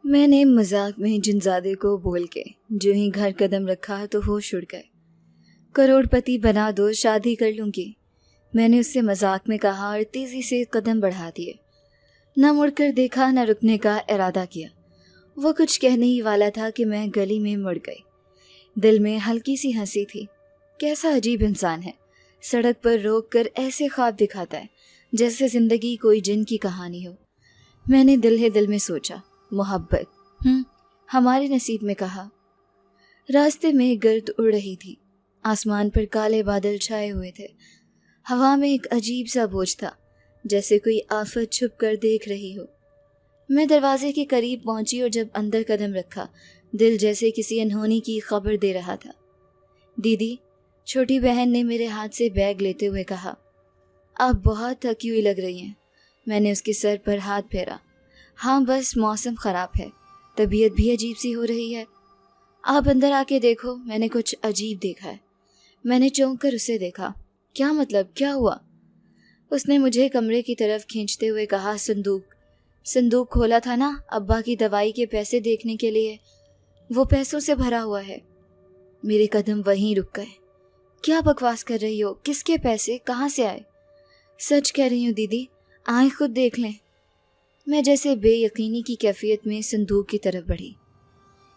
میں نے مذاق میں جنزادے کو بول کے جو ہی گھر قدم رکھا تو ہوش اڑ گئے۔ کروڑ پتی بنا دو، شادی کر لوں گی، میں نے اس سے مذاق میں کہا اور تیزی سے قدم بڑھا دیے۔ نہ مڑ کر دیکھا، نہ رکنے کا ارادہ کیا۔ وہ کچھ کہنے ہی والا تھا کہ میں گلی میں مڑ گئی۔ دل میں ہلکی سی ہنسی تھی۔ کیسا عجیب انسان ہے، سڑک پر روک کر ایسے خواب دکھاتا ہے جیسے زندگی کوئی جن کی کہانی ہو۔ میں نے دل ہی دل میں سوچا، محبت ہمارے نصیب میں کہا۔ راستے میں گرد اڑ رہی تھی، آسمان پر کالے بادل چھائے ہوئے تھے، ہوا میں ایک عجیب سا بوجھ تھا جیسے کوئی آفت چھپ کر دیکھ رہی ہو۔ میں دروازے کے قریب پہنچی اور جب اندر قدم رکھا، دل جیسے کسی انہونی کی خبر دے رہا تھا۔ دیدی، چھوٹی بہن نے میرے ہاتھ سے بیگ لیتے ہوئے کہا، آپ بہت تھکی ہوئی لگ رہی ہیں۔ میں نے اس کے سر پر ہاتھ پھیرا۔ ہاں بس موسم خراب ہے، طبیعت بھی عجیب سی ہو رہی ہے۔ آپ اندر آ کے دیکھو، میں نے کچھ عجیب دیکھا ہے۔ میں نے چونک کر اسے دیکھا۔ کیا مطلب، کیا ہوا؟ اس نے مجھے کمرے کی طرف کھینچتے ہوئے کہا، صندوق کھولا تھا نا ابا کی دوائی کے پیسے دیکھنے کے لیے، وہ پیسوں سے بھرا ہوا ہے۔ میرے قدم وہیں رک گئے۔ کیا بکواس کر رہی ہو؟ کس کے پیسے؟ کہاں سے آئے؟ سچ کہہ رہی ہوں دیدی، آئیں خود دیکھ لیں۔ میں جیسے بے یقینی کی کیفیت میں صندوق کی طرف بڑھی۔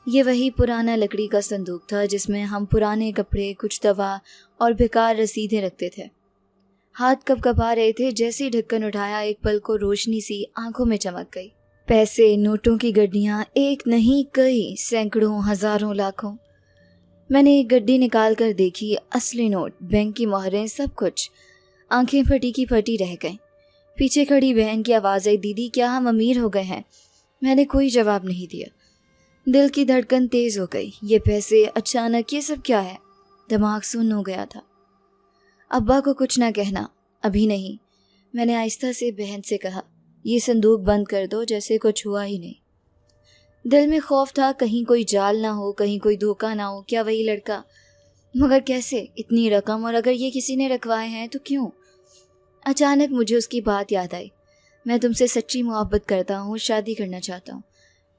یہ وہی پرانا لکڑی کا صندوق تھا جس میں ہم پرانے کپڑے، کچھ دوا اور بیکار رسیدیں رکھتے تھے۔ ہاتھ کب کپا رہے تھے، جیسے ڈھکن اٹھایا ایک پل کو روشنی سی آنکھوں میں چمک گئی۔ پیسے، نوٹوں کی گڈیاں، ایک نہیں کئی، سینکڑوں، ہزاروں، لاکھوں۔ میں نے ایک گڈی نکال کر دیکھی، اصلی نوٹ، بینک کی مہریں، سب کچھ۔ آنکھیں پھٹی کی پھٹی رہ گئیں۔ پیچھے کھڑی بہن کی آواز آئی، دیدی کیا ہم امیر ہو گئے ہیں؟ میں نے کوئی جواب نہیں دیا۔ دل کی دھڑکن تیز ہو گئی۔ یہ پیسے، اچانک یہ سب کیا ہے؟ دماغ سن ہو گیا تھا۔ ابا کو کچھ نہ کہنا، ابھی نہیں، میں نے آہستہ سے بہن سے کہا۔ یہ صندوق بند کر دو جیسے کچھ ہوا ہی نہیں۔ دل میں خوف تھا، کہیں کوئی جال نہ ہو، کہیں کوئی دھوکہ نہ ہو۔ کیا وہی لڑکا؟ مگر کیسے؟ اتنی رقم، اور اگر یہ کسی نے رکھوائے ہیں تو کیوں؟ اچانک مجھے اس کی بات یاد آئی۔ میں تم سے سچی محبت کرتا ہوں، شادی کرنا چاہتا ہوں۔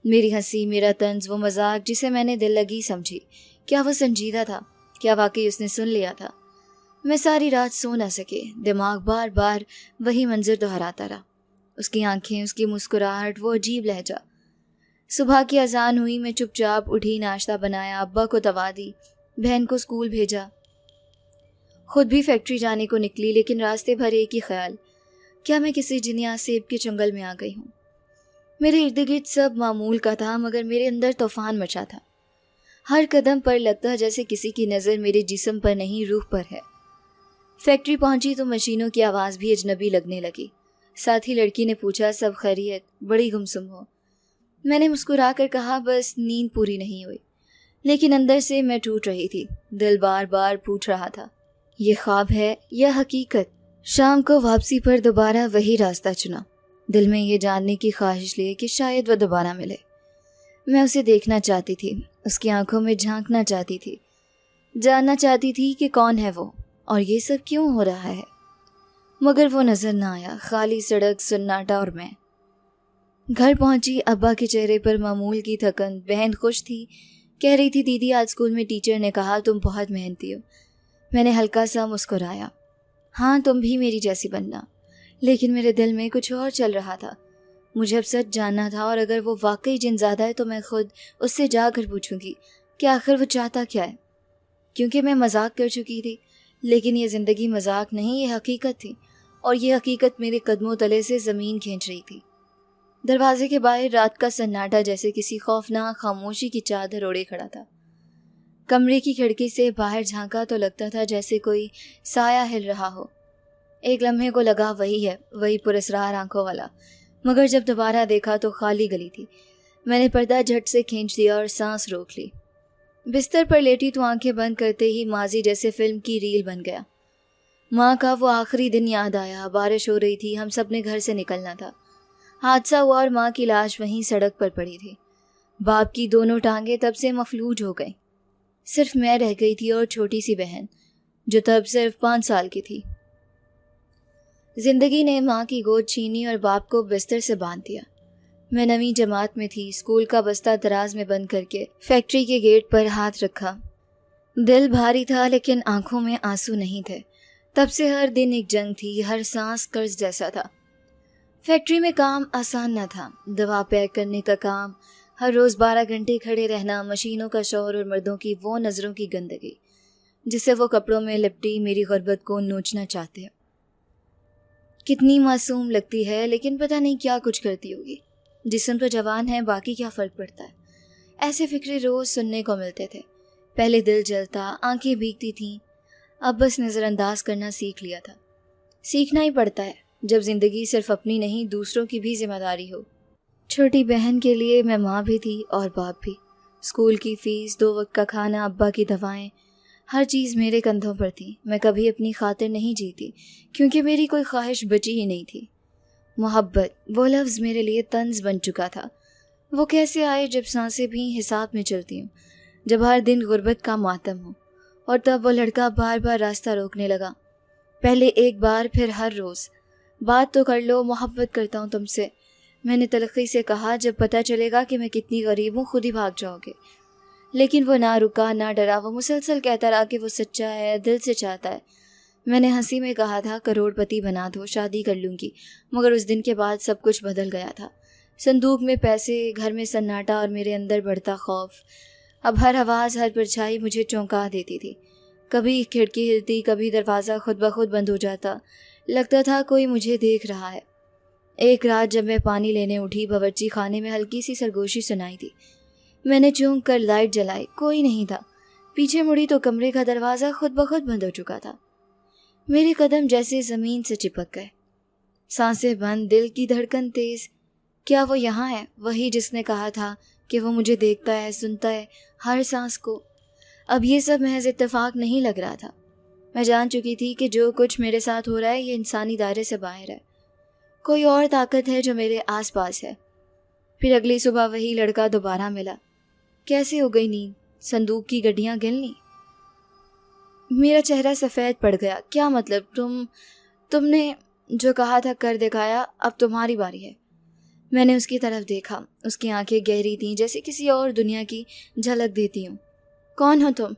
میری ہنسی، میرا طنز، وہ مذاق جسے میں نے دل لگی سمجھی، کیا وہ سنجیدہ تھا؟ کیا واقعی اس نے سن لیا تھا؟ میں ساری رات سو نہ سکے، دماغ بار بار وہی منظر دہراتا رہا۔ اس کی آنکھیں، اس کی مسکراہٹ، وہ عجیب لہجہ۔ صبح کی اذان ہوئی، میں چپ چاپ اٹھی، ناشتہ بنایا، ابا کو دوا دی، بہن کو اسکول بھیجا، خود بھی فیکٹری جانے کو نکلی، لیکن راستے بھر ایک ہی خیال، کیا میں کسی جنیا سیب کے چنگل میں آ گئی ہوں؟ میرے ارد گرد سب معمول کا تھا، مگر میرے اندر طوفان مچا تھا۔ ہر قدم پر لگتا جیسے کسی کی نظر میرے جسم پر نہیں، روح پر ہے۔ فیکٹری پہنچی تو مشینوں کی آواز بھی اجنبی لگنے لگی۔ ساتھ ہی لڑکی نے پوچھا، سب خیریت؟ بڑی گمسم ہو۔ میں نے مسکرا کر کہا، بس نیند پوری نہیں ہوئی۔ لیکن اندر سے میں ٹوٹ رہی تھی۔ دل بار بار پوچھ رہا تھا، یہ خواب ہے یا حقیقت؟ شام کو واپسی پر دوبارہ وہی راستہ چنا، دل میں یہ جاننے کی خواہش لیے کہ شاید وہ دوبارہ ملے۔ میں اسے دیکھنا چاہتی تھی، اس کی آنکھوں میں جھانکنا چاہتی تھی، جاننا چاہتی تھی کہ کون ہے وہ اور یہ سب کیوں ہو رہا ہے۔ مگر وہ نظر نہ آیا، خالی سڑک، سناٹا اور میں۔ گھر پہنچی، ابا کے چہرے پر معمول کی تھکن، بہن خوش تھی، کہہ رہی تھی، دیدی آج اسکول میں ٹیچر نے کہا تم بہت محنتی ہو۔ میں نے ہلکا سا مسکرایا، ہاں تم بھی میری جیسی بننا۔ لیکن میرے دل میں کچھ اور چل رہا تھا۔ مجھے اب سچ جاننا تھا، اور اگر وہ واقعی جنزادہ ہے تو میں خود اس سے جا کر پوچھوں گی کہ آخر وہ چاہتا کیا ہے۔ کیونکہ میں مذاق کر چکی تھی، لیکن یہ زندگی مذاق نہیں، یہ حقیقت تھی، اور یہ حقیقت میرے قدموں تلے سے زمین کھینچ رہی تھی۔ دروازے کے باہر رات کا سناٹا جیسے کسی خوفناک خاموشی کی چادر اوڑھے کھڑا تھا۔ کمرے کی کھڑکی سے باہر جھانکا تو لگتا تھا جیسے کوئی سایہ ہل رہا ہو۔ ایک لمحے کو لگا وہی ہے، وہی پراسرار آنکھوں والا، مگر جب دوبارہ دیکھا تو خالی گلی تھی۔ میں نے پردہ جھٹ سے کھینچ دیا اور سانس روک لی۔ بستر پر لیٹی تو آنکھیں بند کرتے ہی ماضی جیسے فلم کی ریل بن گیا۔ ماں کا وہ آخری دن یاد آیا، بارش ہو رہی تھی، ہم سب نے گھر سے نکلنا تھا۔ حادثہ ہوا اور ماں کی لاش وہیں سڑک پر پڑی تھی۔ باپ کی دونوں ٹانگیں تب سے مفلوج ہو گئیں، صرف میں رہ گئی تھی اور چھوٹی سی بہن جو تب صرف 5 سال کی تھی۔ زندگی نے ماں کی گود چھینی اور باپ کو بستر سے باندھ دیا۔ میں 9ویں جماعت میں تھی. اسکول کا بستہ دراز میں بند کر کے فیکٹری کے گیٹ پر ہاتھ رکھا. دل بھاری تھا لیکن آنکھوں میں آنسو نہیں تھے. تب سے ہر دن ایک جنگ تھی، ہر سانس قرض جیسا تھا. فیکٹری میں کام آسان نہ تھا. دوا پیک کرنے کا کام، ہر روز 12 گھنٹے کھڑے رہنا، مشینوں کا شور اور مردوں کی وہ نظروں کی گندگی جسے وہ کپڑوں میں لپٹی میری غربت کو نوچنا چاہتے ہیں. کتنی معصوم لگتی ہے لیکن پتہ نہیں کیا کچھ کرتی ہوگی. جسم تو جوان ہے، باقی کیا فرق پڑتا ہے. ایسے فکرے روز سننے کو ملتے تھے. پہلے دل جلتا، آنکھیں بھیگتی تھیں. اب بس نظر انداز کرنا سیکھ لیا تھا. سیکھنا ہی پڑتا ہے جب زندگی صرف اپنی نہیں دوسروں کی بھی ذمہ داری ہو. چھوٹی بہن کے لیے میں ماں بھی تھی اور باپ بھی. اسکول کی فیس، 2 وقت کا کھانا، ابا کی دوائیں، ہر چیز میرے کندھوں پر تھی. میں کبھی اپنی خاطر نہیں جیتی کیونکہ میری کوئی خواہش بچی ہی نہیں تھی. محبت، وہ لفظ میرے لیے طنز بن چکا تھا. وہ کیسے آئے جب سانسیں بھی حساب میں چلتی ہوں، جب ہر دن غربت کا ماتم ہو. اور تب وہ لڑکا بار بار راستہ روکنے لگا. پہلے ایک بار، پھر ہر روز. بات تو کر لو، محبت کرتا ہوں تم سے. میں نے تلخی سے کہا، جب پتہ چلے گا کہ میں کتنی غریب ہوں خود ہی بھاگ جاؤ گے. لیکن وہ نہ رکا نہ ڈرا. وہ مسلسل کہتا رہا کہ وہ سچا ہے، دل سے چاہتا ہے. میں نے ہنسی میں کہا تھا کروڑ پتی بنا دو، شادی کر لوں گی. مگر اس دن کے بعد سب کچھ بدل گیا تھا. صندوق میں پیسے، گھر میں سناٹا اور میرے اندر بڑھتا خوف. اب ہر آواز، ہر پرچھائی مجھے چونکا دیتی تھی. کبھی کھڑکی ہلتی، کبھی دروازہ خود بخود بند ہو جاتا. لگتا تھا کوئی مجھے دیکھ رہا ہے. ایک رات جب میں پانی لینے اٹھی، باورچی خانے میں ہلکی سی سرگوشی سنائی دی. میں نے چونک کر لائٹ جلائی، کوئی نہیں تھا. پیچھے مڑی تو کمرے کا دروازہ خود بخود بند ہو چکا تھا. میرے قدم جیسے زمین سے چپک گئے. سانسیں بند، دل کی دھڑکن تیز. کیا وہ یہاں ہے، وہی جس نے کہا تھا کہ وہ مجھے دیکھتا ہے، سنتا ہے، ہر سانس کو؟ اب یہ سب محض اتفاق نہیں لگ رہا تھا. میں جان چکی تھی کہ جو کچھ میرے ساتھ ہو رہا ہے یہ انسانی دائرے سے باہر ہے. کوئی اور طاقت ہے جو میرے آس پاس ہے. پھر اگلی صبح وہی لڑکا دوبارہ ملا. کیسے ہو گئی نیند؟ صندوق کی گڈیاں گن لیں؟ میرا چہرہ سفید پڑ گیا. کیا مطلب؟ تم نے جو کہا تھا کر دکھایا، اب تمہاری باری ہے. میں نے اس کی طرف دیکھا. اس کی آنکھیں گہری تھیں، جیسے کسی اور دنیا کی جھلک دیتی ہوں. کون ہو تم؟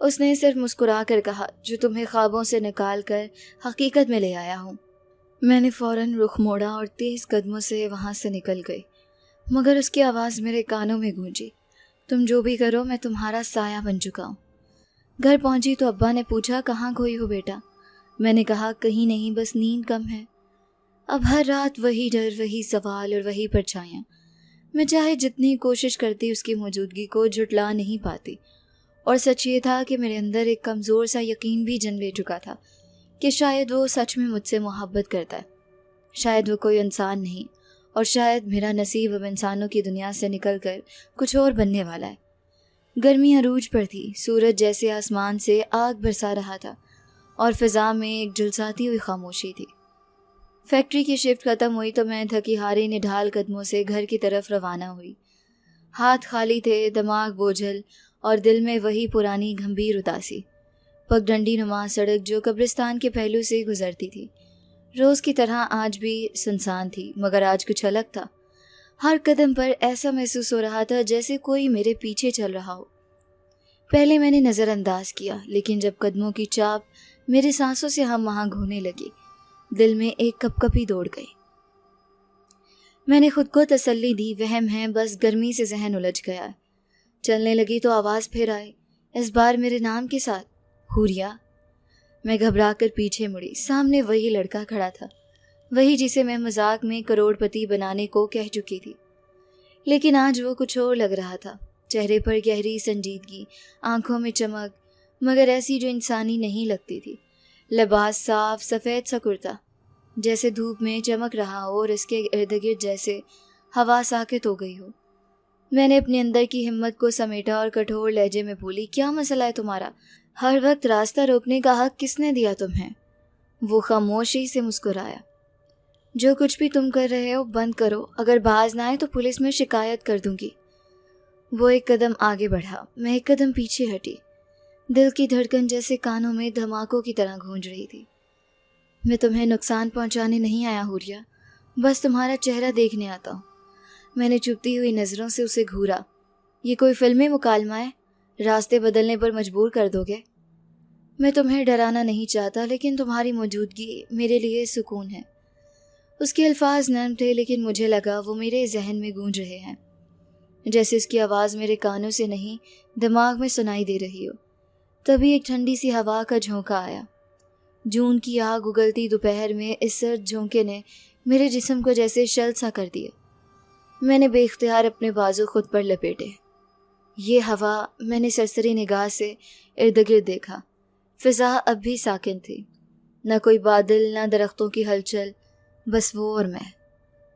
اس نے صرف مسکرا کر کہا، جو تمہیں خوابوں سے نکال کر حقیقت میں لے آیا ہوں. میں نے فوراً رخ موڑا اور تیز قدموں سے وہاں سے نکل گئی. مگر اس کی آواز میرے کانوں میں گونجی. تم جو بھی کرو، میں تمہارا سایہ بن چکا ہوں. گھر پہنچی تو ابا نے پوچھا، کہاں کھوئی ہو بیٹا؟ میں نے کہا، کہیں نہیں، بس نیند کم ہے. اب ہر رات وہی ڈر، وہی سوال اور وہی پرچھائیاں. میں چاہے جتنی کوشش کرتی اس کی موجودگی کو جھٹلا نہیں پاتی. اور سچ یہ تھا کہ میرے اندر ایک کمزور سا یقین بھی جنم لے چکا تھا کہ شاید وہ سچ میں مجھ سے محبت کرتا ہے. شاید وہ کوئی انسان نہیں، اور شاید میرا نصیب اب انسانوں کی دنیا سے نکل کر کچھ اور بننے والا ہے. گرمی عروج پر تھی. سورج جیسے آسمان سے آگ برسا رہا تھا اور فضا میں ایک جھلساتی ہوئی خاموشی تھی. فیکٹری کی شفٹ ختم ہوئی تو میں تھکی ہاری نڈھال قدموں سے گھر کی طرف روانہ ہوئی. ہاتھ خالی تھے، دماغ بوجھل اور دل میں وہی پرانی گھمبیر اداسی. پگ ڈنڈی نما سڑک جو قبرستان کے پہلو سے گزرتی تھی، روز کی طرح آج بھی سنسان تھی، مگر آج کچھ الگ تھا. ہر قدم پر ایسا محسوس ہو رہا تھا جیسے کوئی میرے پیچھے چل رہا ہو. پہلے میں نے نظر انداز کیا، لیکن جب قدموں کی چاپ میرے سانسوں سے ہم آہنگ ہونے لگی، دل میں ایک کپ کپی دوڑ گئی. میں نے خود کو تسلی دی، وہم ہے، بس گرمی سے ذہن الجھ گیا. چلنے لگی تو آواز پھر آئی، اس بار میرے نام کے ساتھ، حوریہ. میں گھبرا کر پیچھے مڑی. سامنے وہی لڑکا کھڑا تھا، وہی جسے میں مذاق میں کروڑ پتی بنانے کو کہہ چکی تھی. لیکن آج وہ کچھ اور لگ رہا تھا. چہرے پر گہری سنجیدگی، آنکھوں میں چمک، مگر ایسی جو انسانی نہیں لگتی تھی. لباس صاف سفید سا کرتا، جیسے دھوپ میں چمک رہا ہو اور اس کے ارد گرد جیسے ہوا ساکت ہو گئی ہو. میں نے اپنے اندر کی ہمت کو سمیٹا اور کٹھور لہجے میں بولی، کیا مسئلہ ہے تمہارا؟ ہر وقت راستہ روکنے کا حق کس نے دیا تمہیں؟ وہ خاموشی سے مسکرایا. جو کچھ بھی تم کر رہے ہو بند کرو، اگر باز نہ آئے تو پولیس میں شکایت کر دوں گی. وہ ایک قدم آگے بڑھا، میں ایک قدم پیچھے ہٹی. دل کی دھڑکن جیسے کانوں میں دھماکوں کی طرح گونج رہی تھی. میں تمہیں نقصان پہنچانے نہیں آیا حوریہ، بس تمہارا چہرہ دیکھنے آتا ہوں. میں نے چبھتی ہوئی نظروں سے اسے گھورا۔ یہ کوئی فلمی مکالمہ ہے؟ راستے بدلنے پر مجبور کر دو گے؟ میں تمہیں ڈرانا نہیں چاہتا، لیکن تمہاری موجودگی میرے لیے سکون ہے۔ اس کے الفاظ نرم تھے، لیکن مجھے لگا وہ میرے ذہن میں گونج رہے ہیں، جیسے اس کی آواز میرے کانوں سے نہیں دماغ میں سنائی دے رہی ہو۔ تبھی ایک ٹھنڈی سی ہوا کا جھونکا آیا۔ جون کی آگ اگلتی دوپہر میں اس سرد جھونکے نے میرے جسم کو جیسے شل سا کر دیا۔ میں نے بے اختیار اپنے بازو خود پر لپیٹے۔ یہ ہوا، میں نے سرسری نگاہ سے ارد گرد دیکھا۔ فضا اب بھی ساکن تھی، نہ کوئی بادل، نہ درختوں کی ہلچل، بس وہ اور میں۔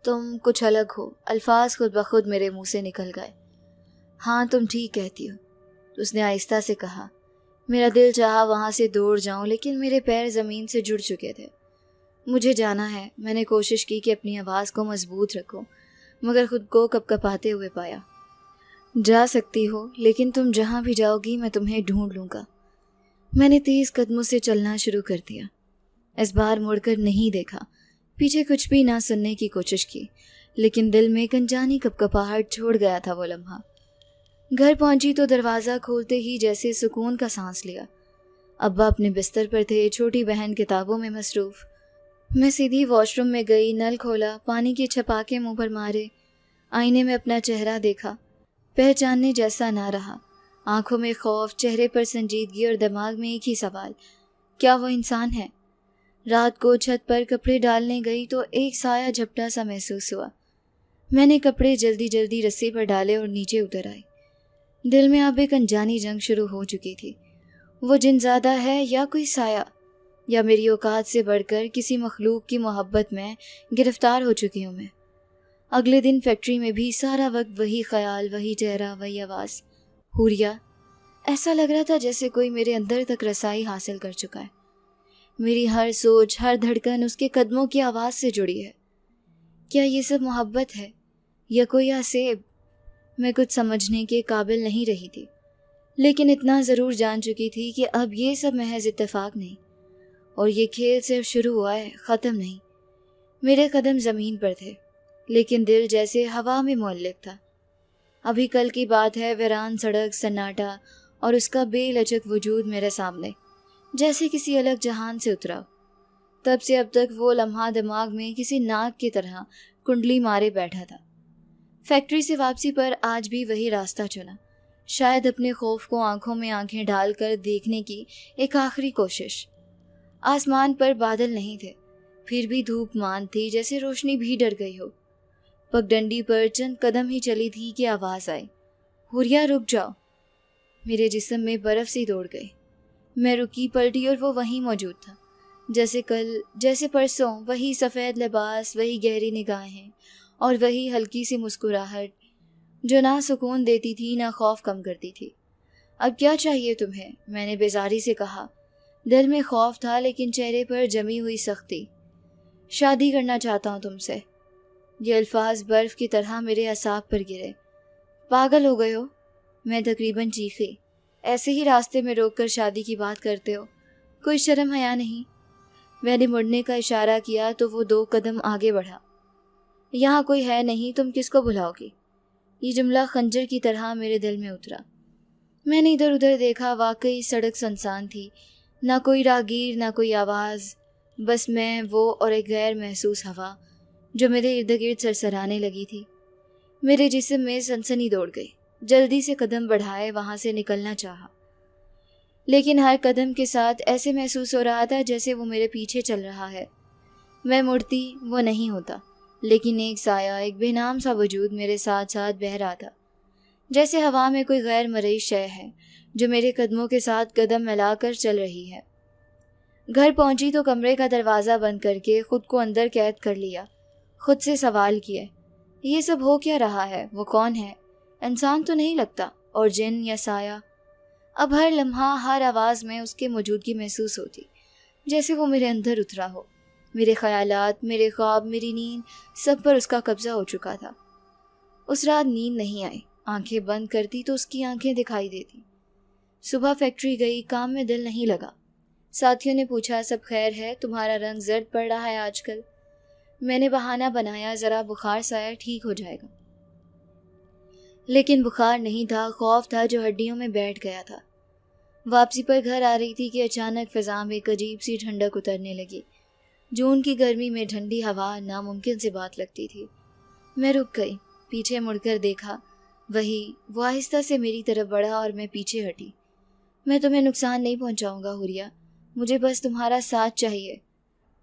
تم کچھ الگ ہو، الفاظ خود بخود میرے منہ سے نکل گئے۔ ہاں تم ٹھیک کہتی ہو، اس نے آہستہ سے کہا۔ میرا دل چاہا وہاں سے دوڑ جاؤں، لیکن میرے پیر زمین سے جڑ چکے تھے۔ مجھے جانا ہے۔ میں نے کوشش کی کہ اپنی آواز کو مضبوط رکھوں، مگر خود کو کپکپاتے ہوئے پایا۔ جا سکتی ہو، لیکن تم جہاں بھی جاؤ گی میں تمہیں ڈھونڈ لوں گا۔ میں نے تیز قدموں سے چلنا شروع کر دیا۔ اس بار مڑ کر نہیں دیکھا، پیچھے کچھ بھی نہ سننے کی کوشش کی، لیکن دل میں کنجانی کپکپاہٹ چھوڑ گیا تھا وہ لمحہ۔ گھر پہنچی تو دروازہ کھولتے ہی جیسے سکون کا سانس لیا۔ ابا اپنے بستر پر تھے، چھوٹی بہن کتابوں میں مصروف۔ میں سیدھی واش روم میں گئی، نل کھولا، پانی کے چھپاکے منہ پر مارے، آئینے میں اپنا چہرہ دیکھا۔ پہچاننے جیسا نہ رہا۔ آنکھوں میں خوف، چہرے پر سنجیدگی اور دماغ میں ایک ہی سوال، کیا وہ انسان ہے؟ رات کو چھت پر کپڑے ڈالنے گئی تو ایک سایہ جھپٹا سا محسوس ہوا۔ میں نے کپڑے جلدی جلدی رسی پر ڈالے اور نیچے اتر آئی۔ دل میں اب ایک انجانی جنگ شروع ہو چکی تھی۔ وہ جن زادہ ہے یا کوئی سایہ، یا میری اوقات سے بڑھ کر کسی مخلوق کی محبت میں گرفتار ہو چکی ہوں میں۔ اگلے دن فیکٹری میں بھی سارا وقت وہی خیال، وہی چہرہ، وہی آواز، حوریہ۔ ایسا لگ رہا تھا جیسے کوئی میرے اندر تک رسائی حاصل کر چکا ہے۔ میری ہر سوچ، ہر دھڑکن اس کے قدموں کی آواز سے جڑی ہے۔ کیا یہ سب محبت ہے یا کوئی آسیب؟ میں کچھ سمجھنے کے قابل نہیں رہی تھی، لیکن اتنا ضرور جان چکی تھی کہ اب یہ سب محض اتفاق نہیں، اور یہ کھیل صرف شروع ہوا ہے، ختم نہیں۔ میرے قدم زمین پر تھے، لیکن دل جیسے ہوا میں معلق تھا۔ ابھی کل کی بات ہے، ویران سڑک، سناٹا، اور اس کا بے لچک وجود میرے سامنے، جیسے کسی الگ جہان سے اترا۔ تب سے اب تک وہ لمحہ دماغ میں کسی ناگ کی طرح کنڈلی مارے بیٹھا تھا۔ فیکٹری سے واپسی پر آج بھی وہی راستہ چلا، شاید اپنے خوف کو آنکھوں میں آنکھیں ڈال کر دیکھنے کی ایک آخری کوشش۔ آسمان پر بادل نہیں تھے، پھر بھی دھوپ مان تھی، جیسے روشنی بھی ڈر گئی ہو۔ پگڈنڈی پر چند قدم ہی چلی تھی کہ آواز آئی، حوریہ رک جاؤ۔ میرے جسم میں برف سی دوڑ گئی۔ میں رکی، پلٹی اور وہ وہیں موجود تھا، جیسے کل، جیسے پرسوں، وہی سفید لباس، وہی گہری نگاہیں، اور وہی ہلکی سی مسکراہٹ جو نہ سکون دیتی تھی نہ خوف کم کرتی تھی۔ اب کیا چاہیے تمہیں؟ میں نے بیزاری سے کہا۔ دل میں خوف تھا، لیکن چہرے پر جمی ہوئی سختی۔ شادی کرنا چاہتا ہوں تم سے۔ یہ الفاظ برف کی طرح میرے اعصاب پر گرے۔ پاگل ہو گئے ہو؟ میں تقریباً چیخی۔ ایسے ہی راستے میں روک کر شادی کی بات کرتے ہو؟ کوئی شرم حیا نہیں؟ میں نے مڑنے کا اشارہ کیا تو وہ 2 قدم آگے بڑھا۔ یہاں کوئی ہے نہیں، تم کس کو بلاؤ گی؟ یہ جملہ خنجر کی طرح میرے دل میں اترا۔ میں نے ادھر ادھر دیکھا، واقعی سڑک سنسان تھی، نہ کوئی راہگیر، نہ کوئی آواز، بس میں، وہ اور ایک غیر محسوس ہوا جو میرے ارد گرد سرسرانے لگی تھی۔ میرے جسم میں سنسنی دوڑ گئی، جلدی سے قدم بڑھائے، وہاں سے نکلنا چاہا، لیکن ہر قدم کے ساتھ ایسے محسوس ہو رہا تھا جیسے وہ میرے پیچھے چل رہا ہے۔ میں مڑتی، وہ نہیں ہوتا، لیکن ایک سایہ، ایک بے نام سا وجود میرے ساتھ ساتھ بہہ رہا تھا، جیسے ہوا میں کوئی غیر مرئی شے ہے جو میرے قدموں کے ساتھ قدم ملا کر چل رہی ہے۔ گھر پہنچی تو کمرے کا دروازہ بند کر کے خود کو اندر قید کر لیا، خود سے سوال کیے، یہ سب ہو کیا رہا ہے؟ وہ کون ہے؟ انسان تو نہیں لگتا، اور جن یا سایہ؟ اب ہر لمحہ، ہر آواز میں اس کی موجودگی محسوس ہوتی، جیسے وہ میرے اندر اترا ہو۔ میرے خیالات، میرے خواب، میری نیند، سب پر اس کا قبضہ ہو چکا تھا۔ اس رات نیند نہیں آئی، آنکھیں بند کرتی تو اس کی آنکھیں دکھائی دیتی۔ صبح فیکٹری گئی، کام میں دل نہیں لگا۔ ساتھیوں نے پوچھا، سب خیر ہے؟ تمہارا رنگ زرد پڑ رہا ہے آج کل۔ میں نے بہانہ بنایا، ذرا بخار سا ہے، ٹھیک ہو جائے گا۔ لیکن بخار نہیں تھا، خوف تھا جو ہڈیوں میں بیٹھ گیا تھا۔ واپسی پر گھر آ رہی تھی کہ اچانک فضا میں ایک عجیب سی ٹھنڈک اترنے لگی۔ جون کی گرمی میں ٹھنڈی ہوا ناممکن سی بات لگتی تھی۔ میں رک گئی، پیچھے مڑ کر دیکھا، وہ آہستہ سے میری طرف بڑھا اور میں پیچھے ہٹی۔ میں تمہیں نقصان نہیں پہنچاؤں گا حوریہ، مجھے بس تمہارا ساتھ چاہیے۔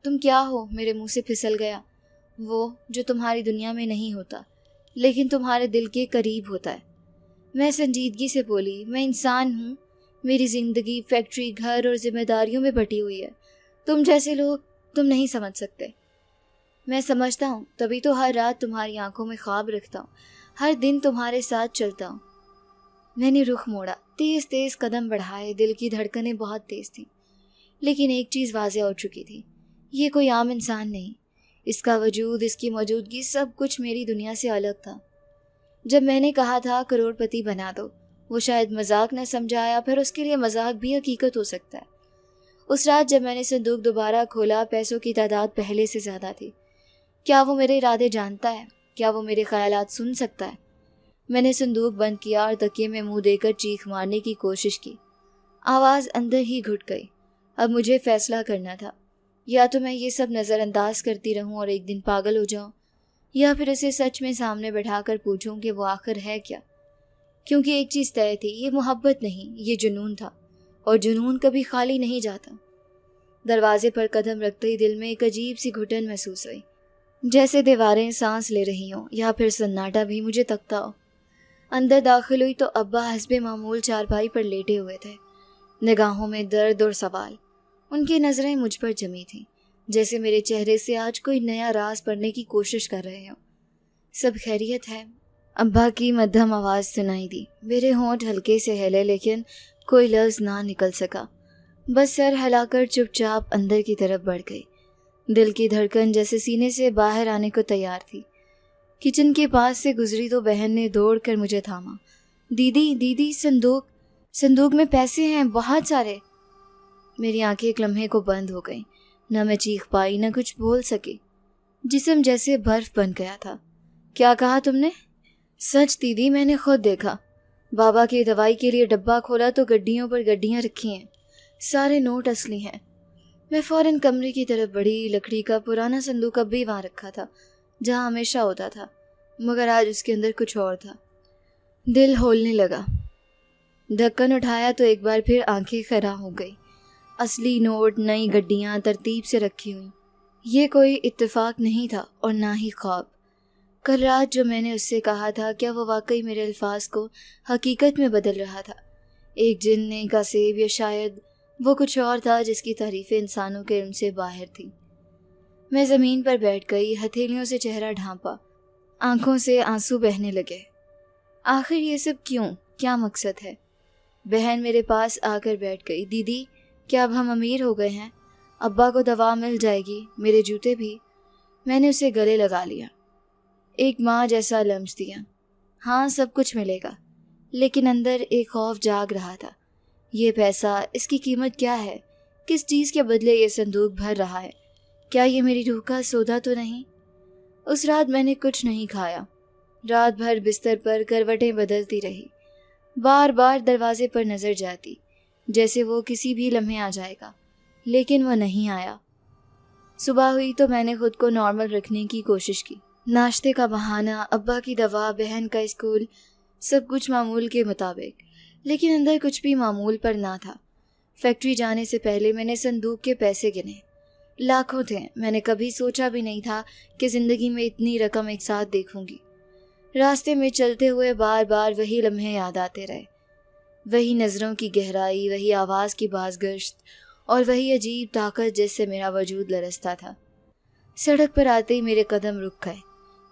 تم کیا ہو؟ میرے منہ سے پھسل گیا۔ وہ جو تمہاری دنیا میں نہیں ہوتا لیکن تمہارے دل کے قریب ہوتا ہے۔ میں سنجیدگی سے بولی، میں انسان ہوں، میری زندگی فیکٹری، گھر اور ذمہ داریوں میں بٹی ہوئی ہے۔ تم جیسے لوگ تم نہیں سمجھ سکتے۔ میں سمجھتا ہوں، تبھی تو ہر رات تمہاری آنکھوں میں خواب رکھتا ہوں، ہر دن تمہارے ساتھ چلتا ہوں۔ میں نے رخ موڑا، تیز تیز قدم بڑھائے، دل کی دھڑکنیں بہت تیز تھیں، لیکن ایک چیز واضح ہو چکی تھی، یہ کوئی عام انسان نہیں۔ اس کا وجود، اس کی موجودگی، سب کچھ میری دنیا سے الگ تھا۔ جب میں نے کہا تھا کروڑ پتی بنا دو، وہ شاید مذاق نہ سمجھایا، پھر اس کے لیے مذاق بھی حقیقت ہو سکتا ہے۔ اس رات جب میں نے صندوق دوبارہ کھولا، پیسوں کی تعداد پہلے سے زیادہ تھی۔ کیا وہ میرے ارادے جانتا ہے؟ کیا وہ میرے خیالات سن سکتا ہے؟ میں نے صندوق بند کیا اور تکیے میں منہ دے کر چیخ مارنے کی کوشش کی۔ آواز اندر ہی گھٹ گئی۔ اب مجھے فیصلہ کرنا تھا، یا تو میں یہ سب نظر انداز کرتی رہوں اور ایک دن پاگل ہو جاؤں، یا پھر اسے سچ میں سامنے بٹھا کر پوچھوں کہ وہ آخر ہے کیا۔ کیونکہ ایک چیز طے تھی، یہ محبت نہیں، یہ جنون تھا، اور جنون کبھی خالی نہیں جاتا۔ دروازے پر قدم رکھتے ہی دل میں ایک عجیب سی گھٹن محسوس ہوئی، جیسے دیواریں سانس لے رہی ہوں یا پھر سناٹا بھی مجھے تکتا ہو۔ اندر داخل ہوئی تو ابا حسب معمول چارپائی پر لیٹے ہوئے تھے، نگاہوں میں درد اور سوال۔ ان کی نظریں مجھ پر جمی تھیں، جیسے میرے چہرے سے آج کوئی نیا راز پڑھنے کی کوشش کر رہے ہوں۔ سب خیریت ہے؟ ابا کی مدھم آواز سنائی دی۔ میرے ہونٹ ہلکے سے ہلے لیکن کوئی لفظ نہ نکل سکا، بس سر ہلا کر چپ چاپ اندر کی طرف بڑھ گئی۔ دل کی دھڑکن جیسے سینے سے باہر آنے کو تیار تھی۔ کچن کے پاس سے گزری تو بہن نے دوڑ کر مجھے تھاما۔ دیدی صندوق میں پیسے ہیں، بہت سارے۔ میری آنکھیں ایک لمحے کو بند ہو گئیں، نہ میں چیخ پائی نہ کچھ بول سکی۔ جسم جیسے برف بن گیا تھا۔ کیا کہا تم نے؟ سچ دیدی، میں نے خود دیکھا۔ بابا کی دوائی کے لیے ڈبہ کھولا تو گڈیوں پر گڈیاں رکھی ہیں، سارے نوٹ اصلی ہیں۔ میں فوراً کمرے کی طرف بڑھی۔ لکڑی کا پرانا صندوق اب بھی وہاں رکھا تھا جہاں ہمیشہ ہوتا تھا، مگر آج اس کے اندر کچھ اور تھا۔ دل ہولنے لگا۔ ڈھکن اٹھایا تو ایک بار پھر آنکھیں خیرہ ہو گئی۔ اصلی نوٹ، نئی گڈیاں ترتیب سے رکھی ہوئیں۔ یہ کوئی اتفاق نہیں تھا اور نہ ہی خواب۔ کل رات جو میں نے اس سے کہا تھا، کیا وہ واقعی میرے الفاظ کو حقیقت میں بدل رہا تھا؟ ایک جن کا سیب، یا شاید وہ کچھ اور تھا جس کی تعریفیں انسانوں کے علم سے باہر تھیں۔ میں زمین پر بیٹھ گئی، ہتھیلیوں سے چہرہ ڈھانپا، آنکھوں سے آنسو بہنے لگے۔ آخر یہ سب کیوں؟ کیا مقصد ہے؟ بہن میرے پاس آ کر بیٹھ گئی۔ دیدی، کیا اب ہم امیر ہو گئے ہیں؟ ابا کو دوا مل جائے گی، میرے جوتے بھی۔ میں نے اسے گلے لگا لیا، ایک ماں جیسا لمس دیا۔ ہاں، سب کچھ ملے گا، لیکن اندر ایک خوف جاگ رہا تھا۔ یہ پیسہ، اس کی قیمت کیا ہے؟ کس چیز کے بدلے یہ صندوق بھر رہا ہے؟ کیا یہ میری روح کا سودا تو نہیں؟ اس رات میں نے کچھ نہیں کھایا۔ رات بھر بستر پر کروٹیں بدلتی رہی، بار بار دروازے پر نظر جاتی، جیسے وہ کسی بھی لمحے آ جائے گا، لیکن وہ نہیں آیا۔ صبح ہوئی تو میں نے خود کو نارمل رکھنے کی کوشش کی۔ ناشتے کا بہانہ، ابا کی دوا، بہن کا اسکول، سب کچھ معمول کے مطابق، لیکن اندر کچھ بھی معمول پر نہ تھا۔ فیکٹری جانے سے پہلے میں نے صندوق کے پیسے گنے، لاکھوں تھے۔ میں نے کبھی سوچا بھی نہیں تھا کہ زندگی میں اتنی رقم ایک ساتھ دیکھوں گی۔ راستے میں چلتے ہوئے بار بار وہی لمحے یاد آتے رہے، وہی نظروں کی گہرائی، وہی آواز کی بازگشت، اور وہی عجیب طاقت جس سے میرا وجود لرزتا تھا۔ سڑک پر آتے ہی میرے قدم رک گئے۔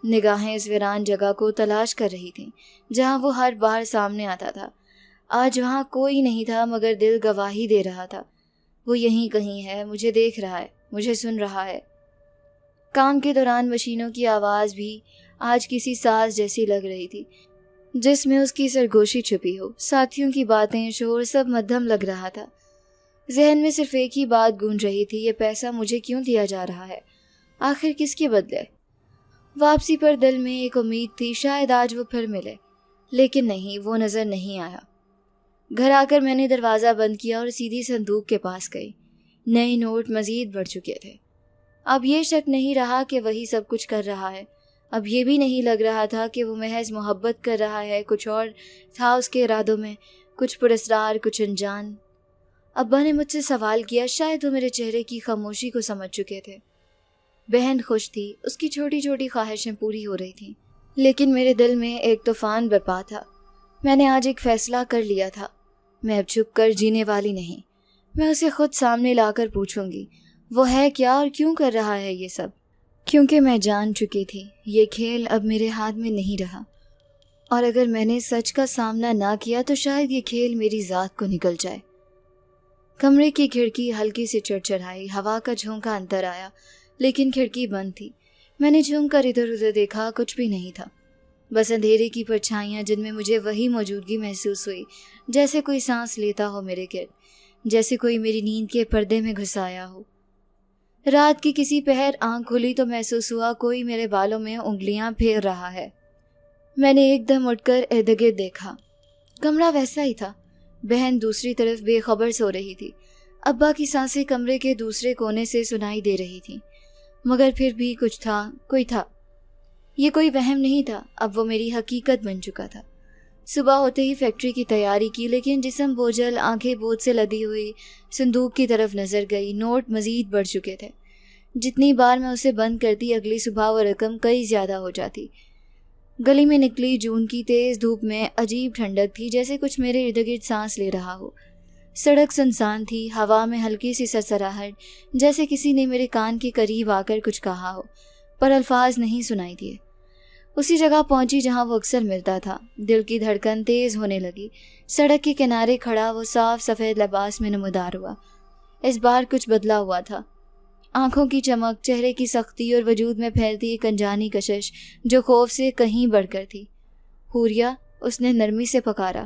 نگاہیں اس ویران جگہ کو تلاش کر رہی تھیں جہاں وہ ہر بار سامنے آتا تھا۔ آج وہاں کوئی نہیں تھا، مگر دل گواہی دے رہا تھا، وہ یہیں کہیں ہے، مجھے دیکھ رہا ہے، مجھے سن رہا ہے۔ کام کے دوران مشینوں کی آواز بھی آج کسی ساز جیسی لگ رہی تھی جس میں اس کی سرگوشی چھپی ہو۔ ساتھیوں کی باتیں، شور، سب مدھم لگ رہا تھا۔ ذہن میں صرف ایک ہی بات گونج رہی تھی، یہ پیسہ مجھے کیوں دیا جا رہا ہے؟ آخر کس کے بدلے؟ واپسی پر دل میں ایک امید تھی، شاید آج وہ پھر ملے، لیکن نہیں، وہ نظر نہیں آیا۔ گھر آ کر میں نے دروازہ بند کیا اور سیدھی صندوق کے پاس گئی۔ نئے نوٹ مزید بڑھ چکے تھے۔ اب یہ شک نہیں رہا کہ وہی سب کچھ کر رہا ہے۔ اب یہ بھی نہیں لگ رہا تھا کہ وہ محض محبت کر رہا ہے، کچھ اور تھا اس کے ارادوں میں، کچھ پراسرار، کچھ انجان۔ ابا نے مجھ سے سوال کیا، شاید وہ میرے چہرے کی خاموشی کو سمجھ چکے تھے۔ بہن خوش تھی، اس کی چھوٹی چھوٹی خواہشیں پوری ہو رہی تھیں، لیکن میرے دل میں ایک طوفان برپا تھا۔ میں نے آج ایک فیصلہ کر لیا تھا، میں اب چھپ کر جینے والی نہیں۔ میں اسے خود سامنے لا کر پوچھوں گی وہ ہے کیا اور کیوں کر رہا ہے یہ سب، کیونکہ میں جان چکی تھی یہ کھیل اب میرے ہاتھ میں نہیں رہا، اور اگر میں نے سچ کا سامنا نہ کیا تو شاید یہ کھیل میری ذات کو نکل جائے۔ کمرے کی کھڑکی ہلکی سے چڑچڑائی، ہوا کا جھونکا اندر آیا، لیکن کھڑکی بند تھی۔ میں نے جھوم کر ادھر ادھر دیکھا، کچھ بھی نہیں تھا، بس اندھیرے کی پرچھائیاں جن میں مجھے وہی موجودگی محسوس ہوئی، جیسے کوئی سانس لیتا ہو میرے گرد، جیسے کوئی میری نیند کے پردے میں گھس آیا ہو۔ رات کی کسی پہر آنکھ کھلی تو محسوس ہوا کوئی میرے بالوں میں انگلیاں پھیر رہا ہے۔ میں نے ایک دم اٹھ کر ارد-گرد دیکھا، کمرہ ویسا ہی تھا۔ بہن دوسری طرف بے خبر سو رہی تھی۔ ابا کی سانسیں کمرے کے دوسرے کونے سے سنائی دے رہی تھیں، مگر پھر بھی کچھ تھا، کوئی تھا۔ یہ کوئی وہم نہیں تھا، اب وہ میری حقیقت بن چکا تھا۔ صبح ہوتے ہی فیکٹری کی تیاری کی، لیکن جسم بوجھل، آنکھیں بوجھ سے لدی ہوئی صندوق کی طرف نظر گئی۔ نوٹ مزید بڑھ چکے تھے۔ جتنی بار میں اسے بند کرتی، اگلی صبح وہ رقم کئی زیادہ ہو جاتی۔ گلی میں نکلی جون کی تیز دھوپ میں عجیب ٹھنڈک تھی، جیسے کچھ میرے ارد گرد سانس لے رہا ہو۔ سڑک سنسان تھی، ہوا میں ہلکی سی سرسراہٹ، جیسے کسی نے میرے کان کے قریب آ کر کچھ کہا ہو، پر الفاظ نہیں سنائی دیے۔ اسی جگہ پہنچی جہاں وہ اکثر ملتا تھا۔ دل کی دھڑکن تیز ہونے لگی۔ سڑک کے کنارے کھڑا وہ صاف سفید لباس میں نمودار ہوا۔ اس بار کچھ بدلا ہوا تھا۔ آنکھوں کی چمک، چہرے کی سختی اور وجود میں پھیلتی ایک انجانی کشش جو خوف سے کہیں بڑھ کر تھی۔ حوریہ، اس نے نرمی سے پکارا۔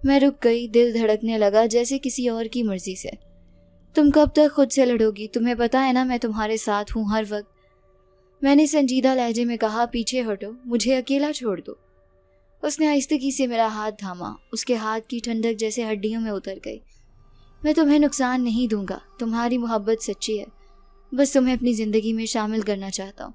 میں رک گئی، دل دھڑکنے لگا جیسے کسی اور کی مرضی سے۔ تم کب تک خود سے لڑو گی؟ تمہیں پتہ ہے نا میں تمہارے ساتھ ہوں ہر وقت۔ میں نے سنجیدہ لہجے میں کہا، پیچھے ہٹو، مجھے اکیلا چھوڑ دو۔ اس نے آہستگی سے میرا ہاتھ تھاما، اس کے ہاتھ کی ٹھنڈک جیسے ہڈیوں میں اتر گئی۔ میں تمہیں نقصان نہیں دوں گا، تمہاری محبت سچی ہے، بس تمہیں اپنی زندگی میں شامل کرنا چاہتا ہوں۔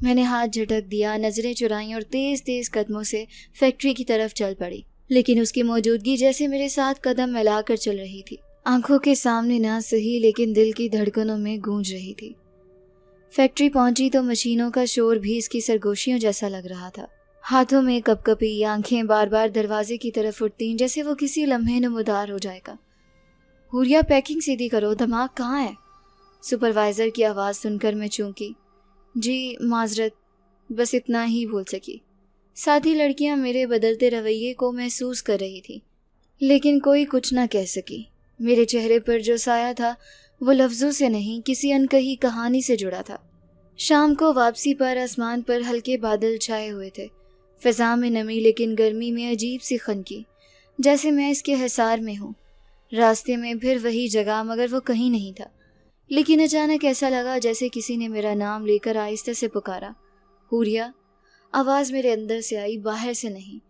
میں نے ہاتھ جھٹک دیا، نظریں چرائیں اور تیز تیز قدموں سے فیکٹری کی طرف چل پڑی، لیکن اس کی موجودگی جیسے میرے ساتھ قدم ملا کر چل رہی تھی، آنکھوں کے سامنے نہ صحیح لیکن دل کی دھڑکنوں میں گونج رہی تھی۔ فیکٹری پہنچی تو مشینوں کا شور بھی اس کی سرگوشیوں جیسا لگ رہا تھا۔ ہاتھوں میں کپ کپی، آنکھیں بار بار دروازے کی طرف اٹھتیں جیسے وہ کسی لمحے نمودار ہو جائے گا۔ حوریہ، پیکنگ سیدھی کرو، دماغ کہاں ہے؟ سپروائزر کی آواز سن کر میں چونکی۔ جی معذرت، بس اتنا ہی بول سکی۔ ساتھی لڑکیاں میرے بدلتے رویے کو محسوس کر رہی تھی، لیکن کوئی کچھ نہ کہہ سکی۔ میرے چہرے پر جو سایہ تھا وہ لفظوں سے نہیں، کسی انکہی کہانی سے جڑا تھا۔ شام کو واپسی پر آسمان پر ہلکے بادل چھائے ہوئے تھے، فضا میں نمی، لیکن گرمی میں عجیب سی خنکی، جیسے میں اس کے حصار میں ہوں۔ راستے میں پھر وہی جگہ، مگر وہ کہیں نہیں تھا۔ لیکن اچانک ایسا لگا جیسے کسی نے میرا نام لے کر آہستہ سے پکارا، حوریہ۔ آواز میرے اندر سے آئی، باہر سے نہیں،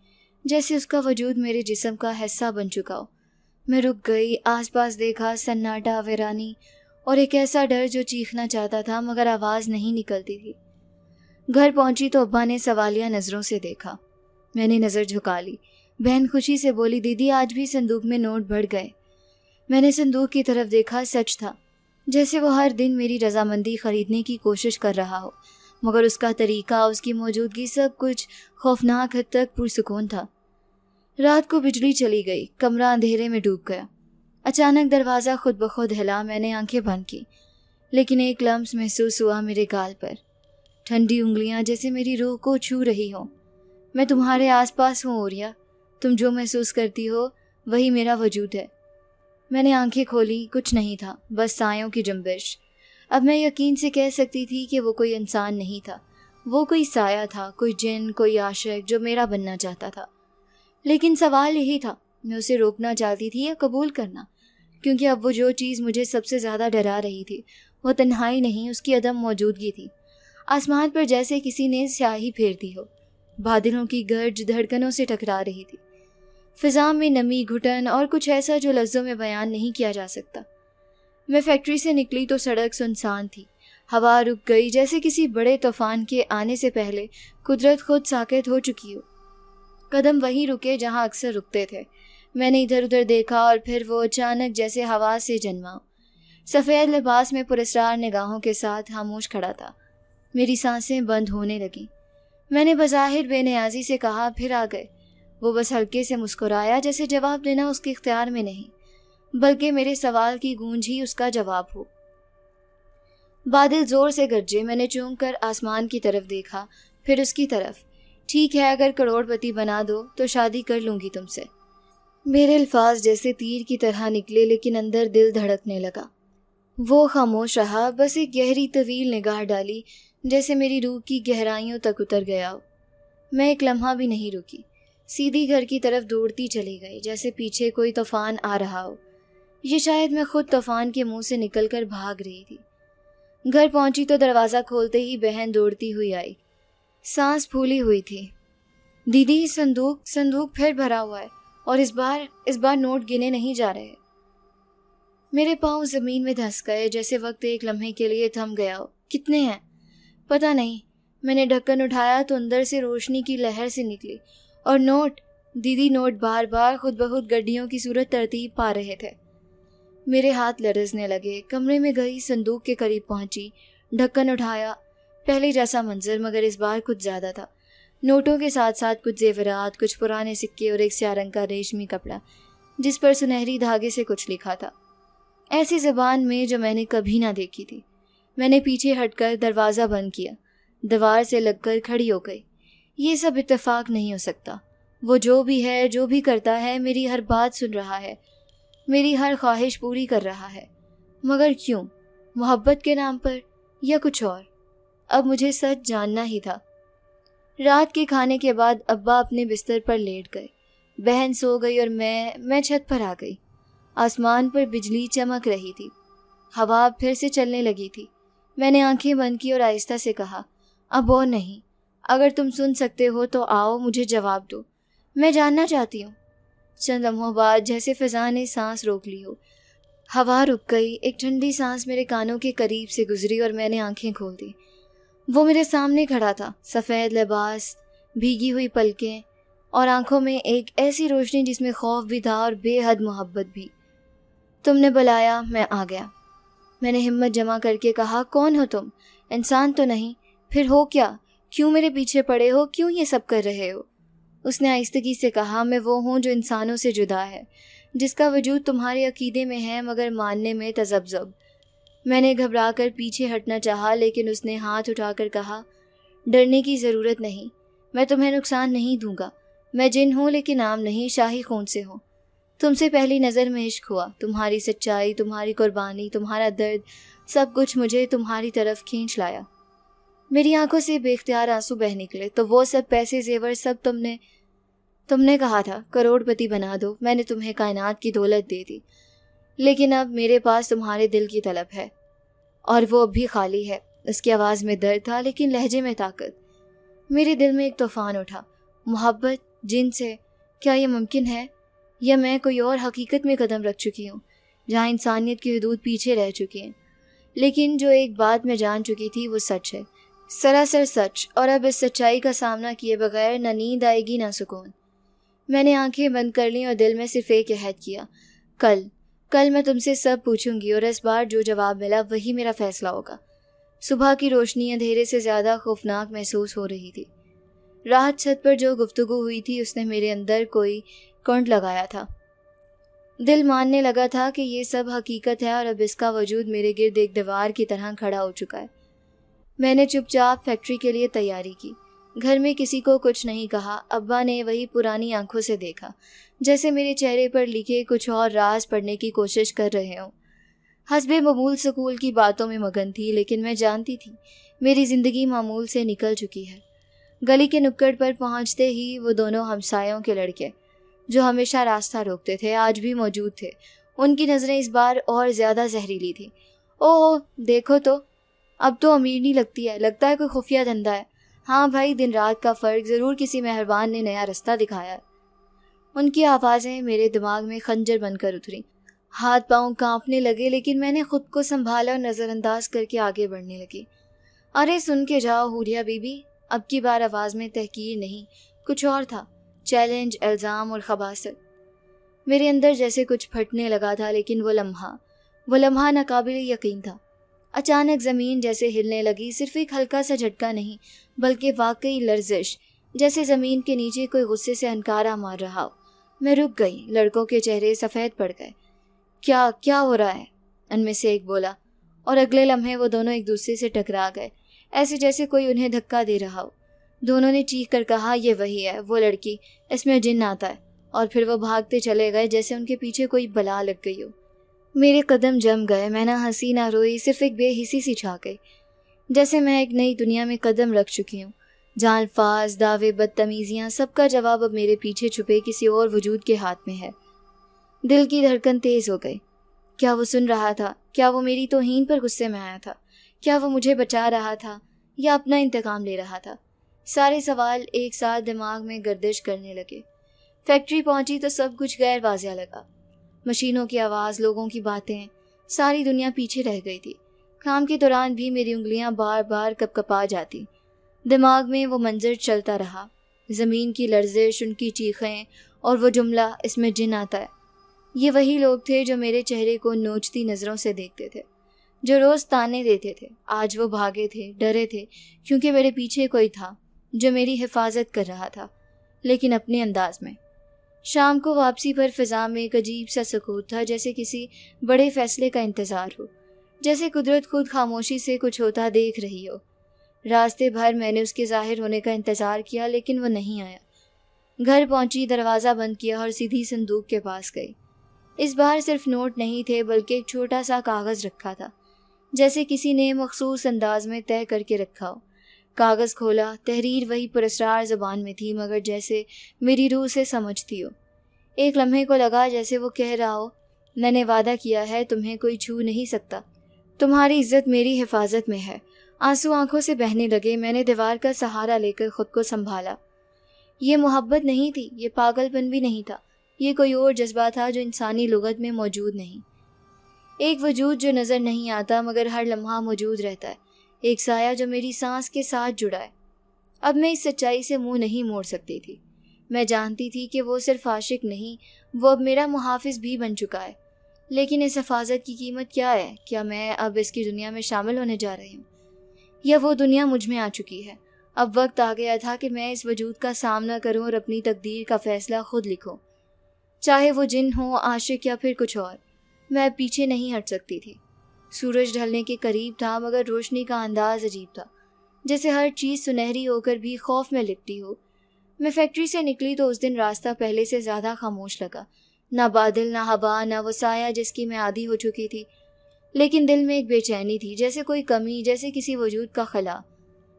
جیسے اس کا وجود میرے جسم کا حصہ بن چکا ہو۔ میں رک گئی، آس پاس دیکھا، سناٹا، ویرانی اور ایک ایسا ڈر جو چیخنا چاہتا تھا مگر آواز نہیں نکلتی تھی۔ گھر پہنچی تو ابا نے سوالیہ نظروں سے دیکھا۔ میں نے نظر جھکا لی۔ بہن خوشی سے بولی، دیدی آج بھی صندوق میں نوٹ بڑھ گئے۔ میں نے صندوق کی طرف دیکھا، سچ تھا، جیسے وہ ہر دن میری رضامندی خریدنے کی کوشش کر رہا ہو، مگر اس کا طریقہ، اس کی موجودگی، سب کچھ خوفناک حد تک پرسکون تھا۔ رات کو بجلی چلی گئی، کمرہ اندھیرے میں ڈوب گیا۔ اچانک دروازہ خود بخود ہلا، میں نے آنکھیں بند کی، لیکن ایک لمس محسوس ہوا میرے گال پر، ٹھنڈی انگلیاں جیسے میری روح کو چھو رہی ہوں۔ میں تمہارے آس پاس ہوں حوریہ، تم جو محسوس کرتی ہو وہی میرا وجود ہے۔ میں نے آنکھیں کھولی، کچھ نہیں تھا، بس سایوں کی جنبش۔ اب میں یقین سے کہہ سکتی تھی کہ وہ کوئی انسان نہیں تھا، وہ کوئی سایہ تھا، کوئی جن، کوئی عاشق جو میرا بننا چاہتا تھا۔ لیکن سوال یہی تھا، میں اسے روکنا چاہتی تھی یا قبول کرنا، کیونکہ اب وہ جو چیز مجھے سب سے زیادہ ڈرا رہی تھی وہ تنہائی نہیں، اس کی عدم موجودگی تھی۔ آسمان پر جیسے کسی نے سیاہی پھیر دی ہو، بادلوں کی گرج دھڑکنوں سے ٹکرا رہی تھی۔ فضا میں نمی، گھٹن اور کچھ ایسا جو لفظوں میں بیان نہیں کیا جا سکتا۔ میں فیکٹری سے نکلی تو سڑک سنسان تھی۔ ہوا رک گئی، جیسے کسی بڑے طوفان کے آنے سے پہلے قدرت خود ساکت ہو چکی ہو۔ قدم وہیں رکے جہاں اکثر رکتے تھے۔ میں نے ادھر ادھر دیکھا اور پھر وہ اچانک جیسے ہوا سے جنما، سفید لباس میں پراسرار نگاہوں کے ساتھ خاموش کھڑا تھا۔ میری سانسیں بند ہونے لگیں۔ میں نے بظاہر بے نیازی سے کہا، پھر آ گئے۔ وہ بس ہلکے سے مسکرایا، جیسے جواب دینا اس کے اختیار میں نہیں، بلکہ میرے سوال کی گونج ہی اس کا جواب ہو۔ بادل زور سے گرجے۔ میں نے چونک کر آسمان کی طرف دیکھا، پھر اس کی طرف۔ ٹھیک ہے، اگر کروڑ پتی بنا دو تو شادی کر لوں گی تم سے۔ میرے الفاظ جیسے تیر کی طرح نکلے، لیکن اندر دل دھڑکنے لگا۔ وہ خاموش رہا، بس ایک گہری طویل نگاہ ڈالی، جیسے میری روح کی گہرائیوں تک اتر گیا ہو۔ میں ایک لمحہ بھی نہیں رکی، سیدھی گھر کی طرف دوڑتی چلی گئی، جیسے پیچھے کوئی طوفان آ رہا ہو۔ یہ شاید میں خود طوفان کے منہ سے نکل کر بھاگ رہی تھی۔ گھر پہنچی تو دروازہ کھولتے ہی بہن دوڑتی ہوئی آئی، سانس پھولی ہوئی تھی۔ دیدی، صندوق پھر بھرا ہوا ہے، اور اس بار نوٹ گنے نہیں جا رہے۔ میرے پاؤں زمین میں دھس گئے، جیسے وقت ایک لمحے کے لیے تھم گیا ہو۔ کتنے ہیں؟ پتہ نہیں۔ میں نے ڈھکن اٹھایا تو اندر سے روشنی کی لہر سے نکلی، اور دیدی نوٹ بار بار خود بخود گڈیوں کی صورت ترتیب پا رہے تھے۔ میرے ہاتھ لرزنے لگے۔ کمرے میں گئی، صندوق کے قریب پہنچی، ڈھکن اٹھایا۔ پہلے جیسا منظر، مگر اس بار کچھ زیادہ تھا۔ نوٹوں کے ساتھ ساتھ کچھ زیورات، کچھ پرانے سکے اور ایک سیاہ رنگ کا ریشمی کپڑا، جس پر سنہری دھاگے سے کچھ لکھا تھا، ایسی زبان میں جو میں نے کبھی نہ دیکھی تھی۔ میں نے پیچھے ہٹ کر دروازہ بند کیا، دیوار سے لگ کر کھڑی ہو گئی۔ یہ سب اتفاق نہیں ہو سکتا۔ وہ جو بھی ہے، جو بھی کرتا ہے، میری ہر بات سن رہا ہے، میری ہر خواہش پوری کر رہا ہے۔ مگر کیوں؟ محبت کے نام پر یا کچھ اور؟ اب مجھے سچ جاننا ہی تھا۔ رات کے کھانے کے بعد ابا اپنے بستر پر لیٹ گئے، بہن سو گئی اور میں چھت پر آ گئی۔ آسمان پر بجلی چمک رہی تھی، ہوا پھر سے چلنے لگی تھی۔ میں نے آنکھیں بند کی اور آہستہ سے کہا، اب اور نہیں۔ اگر تم سن سکتے ہو تو آؤ، مجھے جواب دو، میں جاننا چاہتی ہوں۔ چند لمحوں بعد جیسے فضا نے سانس روک لی ہو، ہوا رک گئی، ایک ٹھنڈی سانس میرے کانوں کے قریب سے گزری اور میں نے آنکھیں کھول دی۔ وہ میرے سامنے کھڑا تھا، سفید لباس، بھیگی ہوئی پلکیں، اور آنکھوں میں ایک ایسی روشنی جس میں خوف بھی تھا اور بے حد محبت بھی۔ تم نے بلایا، میں آ گیا۔ میں نے ہمت جمع کر کے کہا، کون ہو تم؟ انسان تو نہیں؟ پھر ہو کیا؟ کیوں میرے پیچھے پڑے ہو؟ کیوں یہ سب کر رہے ہو؟ اس نے آہستگی سے کہا، میں وہ ہوں جو انسانوں سے جدا ہے، جس کا وجود تمہارے عقیدے میں ہے مگر ماننے میں تذبذب۔ میں نے گھبرا کر پیچھے ہٹنا چاہا، لیکن اس نے ہاتھ اٹھا کر کہا، ڈرنے کی ضرورت نہیں، میں تمہیں نقصان نہیں دوں گا۔ میں جن ہوں لیکن عام نہیں، شاہی خون سے ہوں۔ تم سے پہلی نظر میں عشق ہوا، تمہاری سچائی، تمہاری قربانی، تمہارا درد، سب کچھ مجھے تمہاری طرف کھینچ لایا۔ میری آنکھوں سے بے اختیار آنسو بہہ نکلے۔ تو وہ سب پیسے زیور سب تم نے کہا تھا کروڑ پتی بنا دو، میں نے تمہیں کائنات کی دولت دے دی، لیکن اب میرے پاس تمہارے دل کی طلب ہے، اور وہ اب بھی خالی ہے۔ اس کی آواز میں درد تھا لیکن لہجے میں طاقت۔ میرے دل میں ایک طوفان اٹھا۔ محبت جن سے، کیا یہ ممکن ہے؟ یا میں کوئی اور حقیقت میں قدم رکھ چکی ہوں جہاں انسانیت کی حدود پیچھے رہ چکی ہیں؟ لیکن جو ایک بات میں جان چکی تھی وہ سچ ہے، سراسر سچ، اور اب اس سچائی کا سامنا کیے بغیر نہ نیند آئے گی نہ سکون۔ میں نے آنکھیں بند کر لیں اور دل میں صرف ایک عہد کیا، کل میں تم سے سب پوچھوں گی، اور اس بار جو جواب ملا وہی میرا فیصلہ ہوگا۔ صبح کی روشنی اندھیرے سے زیادہ خوفناک محسوس ہو رہی تھی۔ رات چھت پر جو گفتگو ہوئی تھی اس نے میرے اندر کوئی کرنٹ لگایا تھا۔ دل ماننے لگا تھا کہ یہ سب حقیقت ہے، اور اب اس کا وجود میرے گرد ایک دیوار کی طرح کھڑا ہو چکا ہے۔ میں نے چپ چاپ فیکٹری کے لیے تیاری کی، گھر میں کسی کو کچھ نہیں کہا۔ ابا نے وہی پرانی آنکھوں سے دیکھا، جیسے میرے چہرے پر لکھے کچھ اور راز پڑھنے کی کوشش کر رہے ہوں۔ حسب معمول سکول کی باتوں میں مگن تھی، لیکن میں جانتی تھی میری زندگی معمول سے نکل چکی ہے۔ گلی کے نکڑ پر پہنچتے ہی وہ دونوں ہمسایوں کے لڑکے جو ہمیشہ راستہ روکتے تھے آج بھی موجود تھے۔ ان کی نظریں اس بار اور زیادہ زہریلی تھیں۔ اوہ دیکھو تو، اب تو امیر نہیں لگتی ہے، لگتا ہے کوئی خفیہ دھندا ہے۔ ہاں بھائی، دن رات کا فرق، ضرور کسی مہربان نے نیا رستہ دکھایا۔ ان کی آوازیں میرے دماغ میں خنجر بن کر اتری، ہاتھ پاؤں کانپنے لگے، لیکن میں نے خود کو سنبھالا اور نظر انداز کر کے آگے بڑھنے لگی۔ ارے سن کے جاؤ حوریہ بی بی۔ اب کی بار آواز میں تحقیر نہیں، کچھ اور تھا، چیلنج، الزام اور خباثت۔ میرے اندر جیسے کچھ پھٹنے لگا تھا، لیکن وہ لمحہ ناقابل یقین تھا۔ اچانک زمین جیسے ہلنے لگی، صرف ایک ہلکا سا جھٹکا نہیں بلکہ واقعی لرزش، جیسے زمین کے نیچے کوئی غصے سے ہنکارا مار رہا ہو۔ میں رک گئی، لڑکوں کے چہرے سفید پڑ گئے۔ کیا ہو رہا ہے؟ ان میں سے ایک بولا، اور اگلے لمحے وہ دونوں ایک دوسرے سے ٹکرا گئے، ایسے جیسے کوئی انہیں دھکا دے رہا ہو۔ دونوں نے چیخ کر کہا، یہ وہی ہے، وہ لڑکی، اس میں جن آتا ہے، اور پھر وہ بھاگتے چلے گئے جیسے ان کے پیچھے کوئی بلا لگ گئی ہو۔ میرے قدم جم گئے، میں نہ ہنسی نہ روئی، صرف ایک بے حسی سی چھا گئی، جیسے میں ایک نئی دنیا میں قدم رکھ چکی ہوں۔ جان الفاظ، دعوے، بدتمیزیاں، سب کا جواب اب میرے پیچھے چھپے کسی اور وجود کے ہاتھ میں ہے۔ دل کی دھڑکن تیز ہو گئی۔ کیا وہ سن رہا تھا؟ کیا وہ میری توہین پر غصے میں آیا تھا؟ کیا وہ مجھے بچا رہا تھا یا اپنا انتقام لے رہا تھا؟ سارے سوال ایک ساتھ دماغ میں گردش کرنے لگے۔ فیکٹری پہنچی تو سب کچھ غیر واضح لگا۔ مشینوں کی آواز، لوگوں کی باتیں، ساری دنیا پیچھے رہ گئی تھی۔ کام کے دوران بھی میری انگلیاں بار بار کپکپا جاتی۔ دماغ میں وہ منظر چلتا رہا، زمین کی لرزش، ان کی چیخیں، اور وہ جملہ، اس میں جن آتا ہے۔ یہ وہی لوگ تھے جو میرے چہرے کو نوچتی نظروں سے دیکھتے تھے، جو روز تانے دیتے تھے۔ آج وہ بھاگے تھے، ڈرے تھے، کیونکہ میرے پیچھے کوئی تھا جو میری حفاظت کر رہا تھا، لیکن اپنے انداز میں۔ شام کو واپسی پر فضا میں ایک عجیب سا سکوت تھا، جیسے کسی بڑے فیصلے کا انتظار ہو، جیسے قدرت خود خاموشی سے کچھ ہوتا دیکھ رہی ہو۔ راستے بھر میں نے اس کے ظاہر ہونے کا انتظار کیا، لیکن وہ نہیں آیا۔ گھر پہنچی، دروازہ بند کیا اور سیدھی صندوق کے پاس گئی۔ اس بار صرف نوٹ نہیں تھے، بلکہ ایک چھوٹا سا کاغذ رکھا تھا، جیسے کسی نے مخصوص انداز میں طے کر کے رکھا ہو۔ کاغذ کھولا، تحریر وہی پراسرار زبان میں تھی، مگر جیسے میری روح سے سمجھتی ہو۔ ایک لمحے کو لگا جیسے وہ کہہ رہا ہو، میں نے وعدہ کیا ہے، تمہیں کوئی چھو نہیں سکتا، تمہاری عزت میری حفاظت میں ہے۔ آنسو آنکھوں سے بہنے لگے، میں نے دیوار کا سہارا لے کر خود کو سنبھالا۔ یہ محبت نہیں تھی، یہ پاگل پن بھی نہیں تھا، یہ کوئی اور جذبہ تھا جو انسانی لغت میں موجود نہیں۔ ایک وجود جو نظر نہیں آتا مگر ہر لمحہ موجود رہتا ہے، ایک سایہ جو میری سانس کے ساتھ جڑا ہے۔ اب میں اس سچائی سے منہ نہیں موڑ سکتی تھی۔ میں جانتی تھی کہ وہ صرف عاشق نہیں، وہ اب میرا محافظ بھی بن چکا ہے۔ لیکن اس حفاظت کی قیمت کیا ہے؟ کیا میں اب اس کی دنیا میں شامل ہونے جا رہی ہوں، یا وہ دنیا مجھ میں آ چکی ہے؟ اب وقت آ گیا تھا کہ میں اس وجود کا سامنا کروں اور اپنی تقدیر کا فیصلہ خود لکھوں، چاہے وہ جن ہو، عاشق یا پھر کچھ اور۔ میں اب پیچھے نہیں ہٹ سکتی تھی۔ سورج ڈھلنے کے قریب تھا، مگر روشنی کا انداز عجیب تھا، جیسے ہر چیز سنہری ہو کر بھی خوف میں لپٹی ہو۔ میں فیکٹری سے نکلی تو اس دن راستہ پہلے سے زیادہ خاموش لگا، نہ بادل، نہ ہوا، نہ وہ سایہ جس کی میں عادی ہو چکی تھی۔ لیکن دل میں ایک بے چینی تھی، جیسے کوئی کمی، جیسے کسی وجود کا خلا۔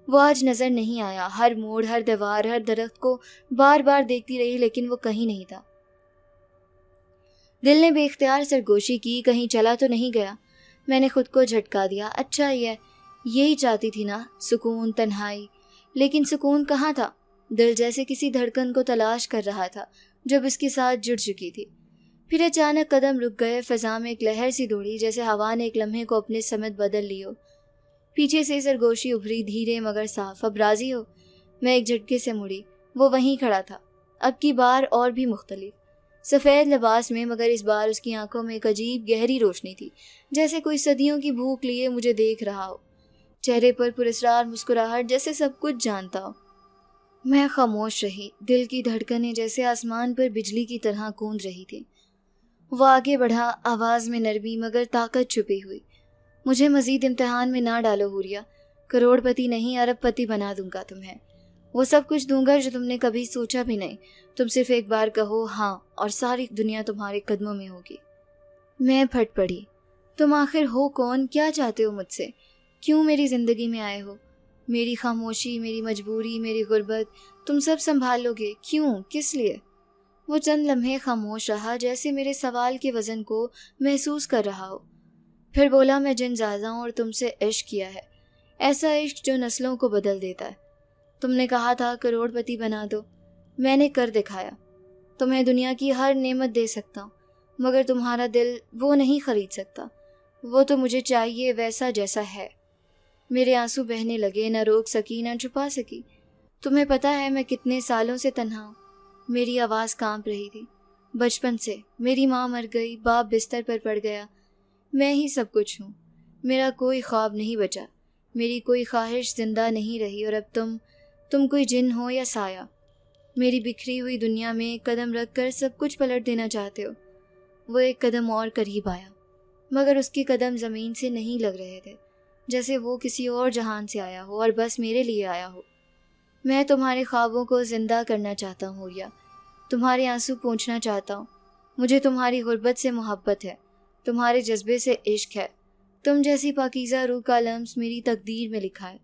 وہ آج نظر نہیں آیا۔ ہر موڑ، ہر دیوار، ہر درخت کو بار بار دیکھتی رہی، لیکن وہ کہیں نہیں تھا۔ دل نے بے اختیار سرگوشی کی، کہیں چلا تو نہیں گیا۔ میں نے خود کو جھٹکا دیا، اچھا یہی چاہتی تھی نا، سکون، تنہائی۔ لیکن سکون کہاں تھا؟ دل جیسے کسی دھڑکن کو تلاش کر رہا تھا جو اب اس کے ساتھ جڑ چکی تھی۔ پھر اچانک قدم رک گئے، فضا میں ایک لہر سی دوڑی، جیسے ہوا نے ایک لمحے کو اپنے سمت بدل لی ہو۔ پیچھے سے سرگوشی ابھری، دھیرے مگر صاف۔ اب راضی ہو؟ میں ایک جھٹکے سے مڑی، وہ وہیں کھڑا تھا، اب کی بار اور بھی مختلف، سفید لباس میں، مگر اس بار اس کی آنکھوں میں ایک عجیب گہری روشنی تھی، جیسے کوئی صدیوں کی بھوک لیے مجھے دیکھ رہا ہو۔ چہرے پر پراسرار مسکراہٹ، جیسے سب کچھ جانتا ہو۔ میں خاموش رہی، دل کی دھڑکنیں جیسے آسمان پر بجلی کی طرح گونج رہی تھی۔ وہ آگے بڑھا، آواز میں نرمی مگر طاقت چھپی ہوئی۔ مجھے مزید امتحان میں نہ ڈالو حوریہ، کروڑ پتی نہیں، ارب پتی بنا دوں گا تمہیں۔ وہ سب کچھ دوں گا جو تم نے کبھی سوچا بھی نہیں۔ تم صرف ایک بار کہو ہاں، اور ساری دنیا تمہارے قدموں میں ہوگی۔ میں پھٹ پڑی، تم آخر ہو کون؟ کیا چاہتے ہو مجھ سے؟ کیوں میری زندگی میں آئے ہو؟ میری خاموشی، میری مجبوری، میری غربت، تم سب سنبھال لو گے؟ کیوں؟ کس لیے؟ وہ چند لمحے خاموش رہا، جیسے میرے سوال کے وزن کو محسوس کر رہا ہو۔ پھر بولا، میں جن زادہ ہوں اور تم سے عشق کیا ہے، ایسا عشق جو نسلوں کو بدل دیتا ہے۔ تم نے کہا تھا کروڑ پتی بنا دو، میں نے کر دکھایا۔ تمہیں دنیا کی ہر نعمت دے سکتا ہوں، مگر تمہارا دل وہ نہیں خرید سکتا۔ وہ تو مجھے چاہیے ویسا جیسا ہے۔ میرے آنسو بہنے لگے، نہ روک سکی نہ چھپا سکی۔ تمہیں پتہ ہے میں کتنے سالوں سے تنہا ہوں۔ میری آواز کانپ رہی تھی۔ بچپن سے میری ماں مر گئی، باپ بستر پر پڑ گیا، میں ہی سب کچھ ہوں۔ میرا کوئی خواب نہیں بچا، میری کوئی خواہش زندہ نہیں رہی، اور اب تم کوئی جن ہو یا سایہ، میری بکھری ہوئی دنیا میں ایک قدم رکھ کر سب کچھ پلٹ دینا چاہتے ہو۔ وہ ایک قدم اور قریب آیا، مگر اس کے قدم زمین سے نہیں لگ رہے تھے، جیسے وہ کسی اور جہان سے آیا ہو اور بس میرے لیے آیا ہو۔ میں تمہارے خوابوں کو زندہ کرنا چاہتا ہوں حوریہ، تمہارے آنسو پونچھنا چاہتا ہوں۔ مجھے تمہاری غربت سے محبت ہے، تمہارے جذبے سے عشق ہے۔ تم جیسی پاکیزہ روح کا لمس میری تقدیر میں لکھا ہے۔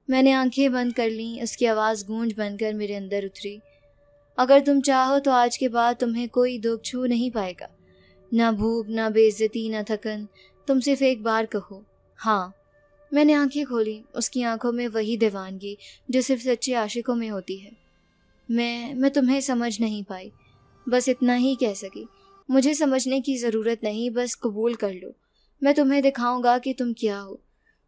میں نے آنکھیں بند کر لیں، اس کی آواز گونج بن کر میرے اندر اتری۔ اگر تم چاہو تو آج کے بعد تمہیں کوئی دکھ چھو نہیں پائے گا، نہ بھوک، نہ بے عزتی، نہ تھکن۔ تم صرف ایک بار کہو ہاں۔ میں نے آنکھیں کھولی، اس کی آنکھوں میں وہی دیوانگی جو صرف سچے عاشقوں میں ہوتی ہے۔ میں تمہیں سمجھ نہیں پائی، بس اتنا ہی کہہ سکی۔ مجھے سمجھنے کی ضرورت نہیں، بس قبول کر لو۔ میں تمہیں دکھاؤں گا کہ تم کیا ہو۔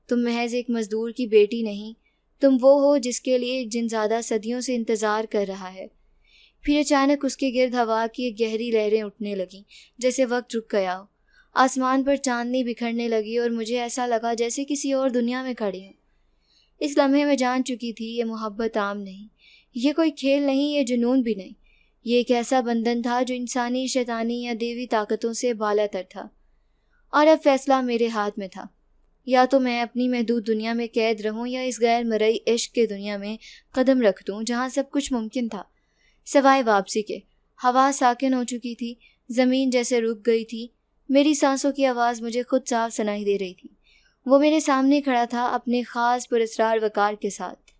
تم محض ایک مزدور کی بیٹی نہیں، تم وہ ہو جس کے لیے ایک جنزادہ صدیوں سے انتظار کر رہا ہے۔ پھر اچانک اس کے گرد ہوا کی ایک گہری لہریں اٹھنے لگیں، جیسے وقت رک گیا ہو۔ آسمان پر چاندنی بکھرنے لگی اور مجھے ایسا لگا جیسے کسی اور دنیا میں کھڑی ہوں۔ اس لمحے میں جان چکی تھی یہ محبت عام نہیں، یہ کوئی کھیل نہیں، یہ جنون بھی نہیں۔ یہ ایک ایسا بندھن تھا جو انسانی، شیطانی یا دیوی طاقتوں سے بالا تر تھا، اور اب فیصلہ میرے ہاتھ میں تھا۔ یا تو میں اپنی محدود دنیا میں قید رہوں یا اس غیر مرئی عشق کے دنیا میں قدم رکھ دوں جہاں سب کچھ ممکن تھا سوائے واپسی کے۔ ہوا ساکن ہو چکی تھی، زمین جیسے رک گئی تھی، میری سانسوں کی آواز مجھے خود صاف سنائی دے رہی تھی۔ وہ میرے سامنے کھڑا تھا اپنے خاص پراسرار وقار کے ساتھ،